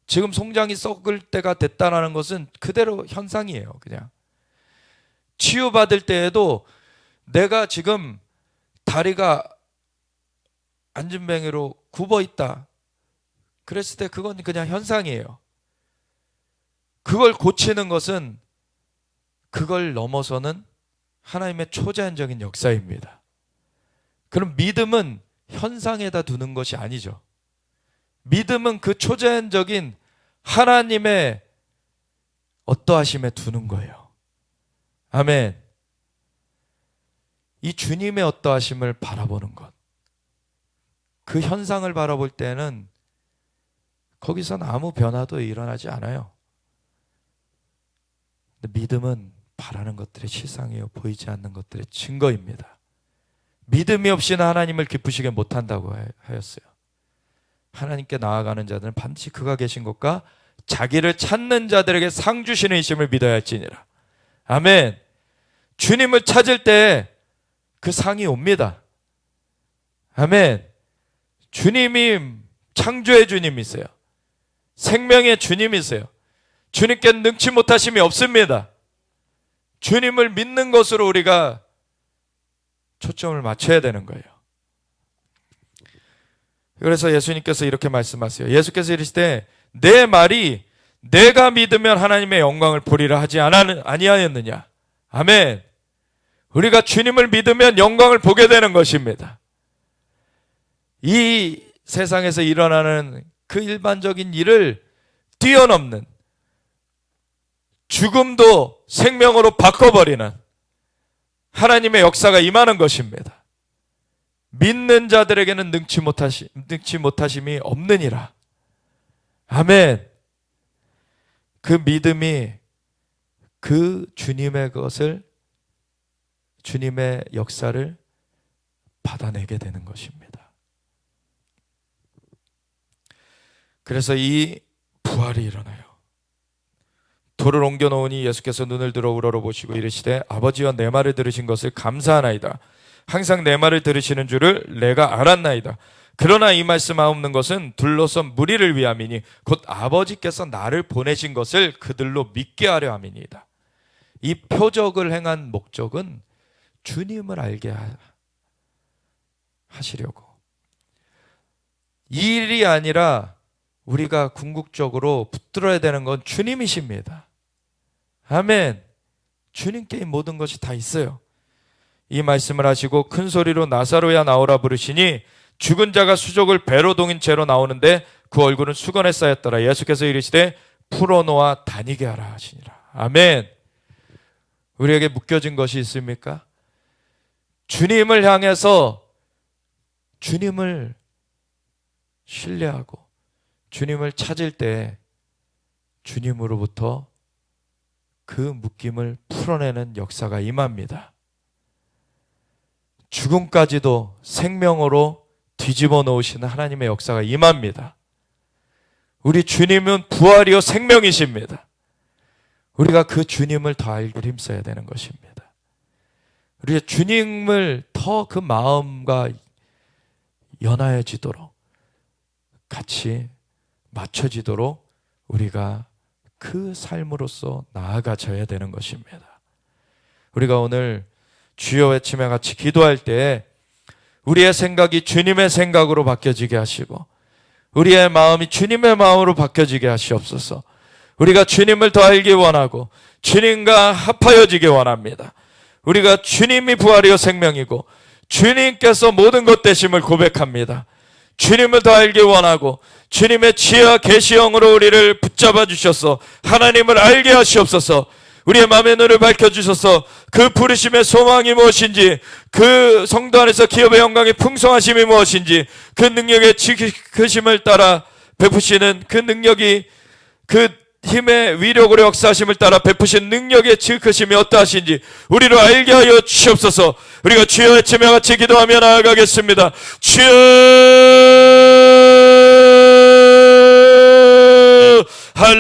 지금 송장이 썩을 때가 됐다는 것은 그대로 현상이에요. 그냥 치유받을 때에도 내가 지금 다리가 안진뱅이로 굽어 있다 그랬을 때 그건 그냥 현상이에요. 그걸 고치는 것은 그걸 넘어서는 하나님의 초자연적인 역사입니다. 그럼 믿음은 현상에다 두는 것이 아니죠. 믿음은 그 초자연적인 하나님의 어떠하심에 두는 거예요. 아멘. 이 주님의 어떠하심을 바라보는 것. 그 현상을 바라볼 때는 거기선 아무 변화도 일어나지 않아요. 근데 믿음은 바라는 것들의 실상이요 보이지 않는 것들의 증거입니다. 믿음이 없이는 하나님을 기쁘시게 못한다고 하였어요. 하나님께 나아가는 자들은 반드시 그가 계신 것과 자기를 찾는 자들에게 상 주시는 이심을 믿어야 할지니라. 아멘. 주님을 찾을 때 그 상이 옵니다. 아멘. 주님이 창조의 주님이세요. 생명의 주님이세요. 주님께 능치 못하심이 없습니다. 주님을 믿는 것으로 우리가 초점을 맞춰야 되는 거예요. 그래서 예수님께서 이렇게 말씀하세요. 예수께서 이르시되 내 말이 내가 믿으면 하나님의 영광을 보리라 하지 아니하였느냐. 아멘. 우리가 주님을 믿으면 영광을 보게 되는 것입니다. 이 세상에서 일어나는 그 일반적인 일을 뛰어넘는, 죽음도 생명으로 바꿔버리는 하나님의 역사가 임하는 것입니다. 믿는 자들에게는 능치 못하심이 없느니라. 아멘. 그 믿음이 그 주님의 것을, 주님의 역사를 받아내게 되는 것입니다. 그래서 이 부활이 일어나요. 돌을 옮겨 놓으니 예수께서 눈을 들어 우러러보시고 이르시되 아버지여 내 말을 들으신 것을 감사하나이다. 항상 내 말을 들으시는 줄을 내가 알았나이다. 그러나 이 말씀 하옵는 것은 둘러선 무리를 위함이니 곧 아버지께서 나를 보내신 것을 그들로 믿게 하려 함이니이다. 이 표적을 행한 목적은 주님을 알게 하시려고. 이 일이 아니라 우리가 궁극적으로 붙들어야 되는 건 주님이십니다. 아멘. 주님께 이 모든 것이 다 있어요. 이 말씀을 하시고 큰 소리로 나사로야 나오라 부르시니 죽은 자가 수족을 배로 동인 채로 나오는데 그 얼굴은 수건에 쌓였더라. 예수께서 이르시되 풀어놓아 다니게 하라 하시니라. 아멘. 우리에게 묶여진 것이 있습니까? 주님을 향해서 주님을 신뢰하고 주님을 찾을 때 주님으로부터 그 묶임을 풀어내는 역사가 임합니다. 죽음까지도 생명으로 뒤집어 놓으시는 하나님의 역사가 임합니다. 우리 주님은 부활이요 생명이십니다. 우리가 그 주님을 더 알기를 힘써야 되는 것입니다. 우리의 주님을 더 그 마음과 연하여지도록, 같이 맞춰지도록 우리가 그 삶으로서 나아가져야 되는 것입니다. 우리가 오늘 주여 외치며 같이 기도할 때 우리의 생각이 주님의 생각으로 바뀌어지게 하시고 우리의 마음이 주님의 마음으로 바뀌어지게 하시옵소서. 우리가 주님을 더 알기 원하고 주님과 합하여지기 원합니다. 우리가 주님이 부활이요 생명이고 주님께서 모든 것 되심을 고백합니다. 주님을 더 알기 원하고 주님의 지혜와 계시형으로 우리를 붙잡아 주셔서 하나님을 알게 하시옵소서. 우리의 마음의 눈을 밝혀주셔서 그 부르심의 소망이 무엇인지, 그 성도 안에서 기업의 영광의 풍성하심이 무엇인지, 그 능력의 지키심을 따라 베푸시는 그 능력이, 그 힘의 위력으로 역사하심을 따라 베푸신 능력의 지으심이 어떠하신지 우리로 알게 하여 주시옵소서. 우리가 주여 외치며 같이 기도하며 나아가겠습니다. 주여 할렐루야.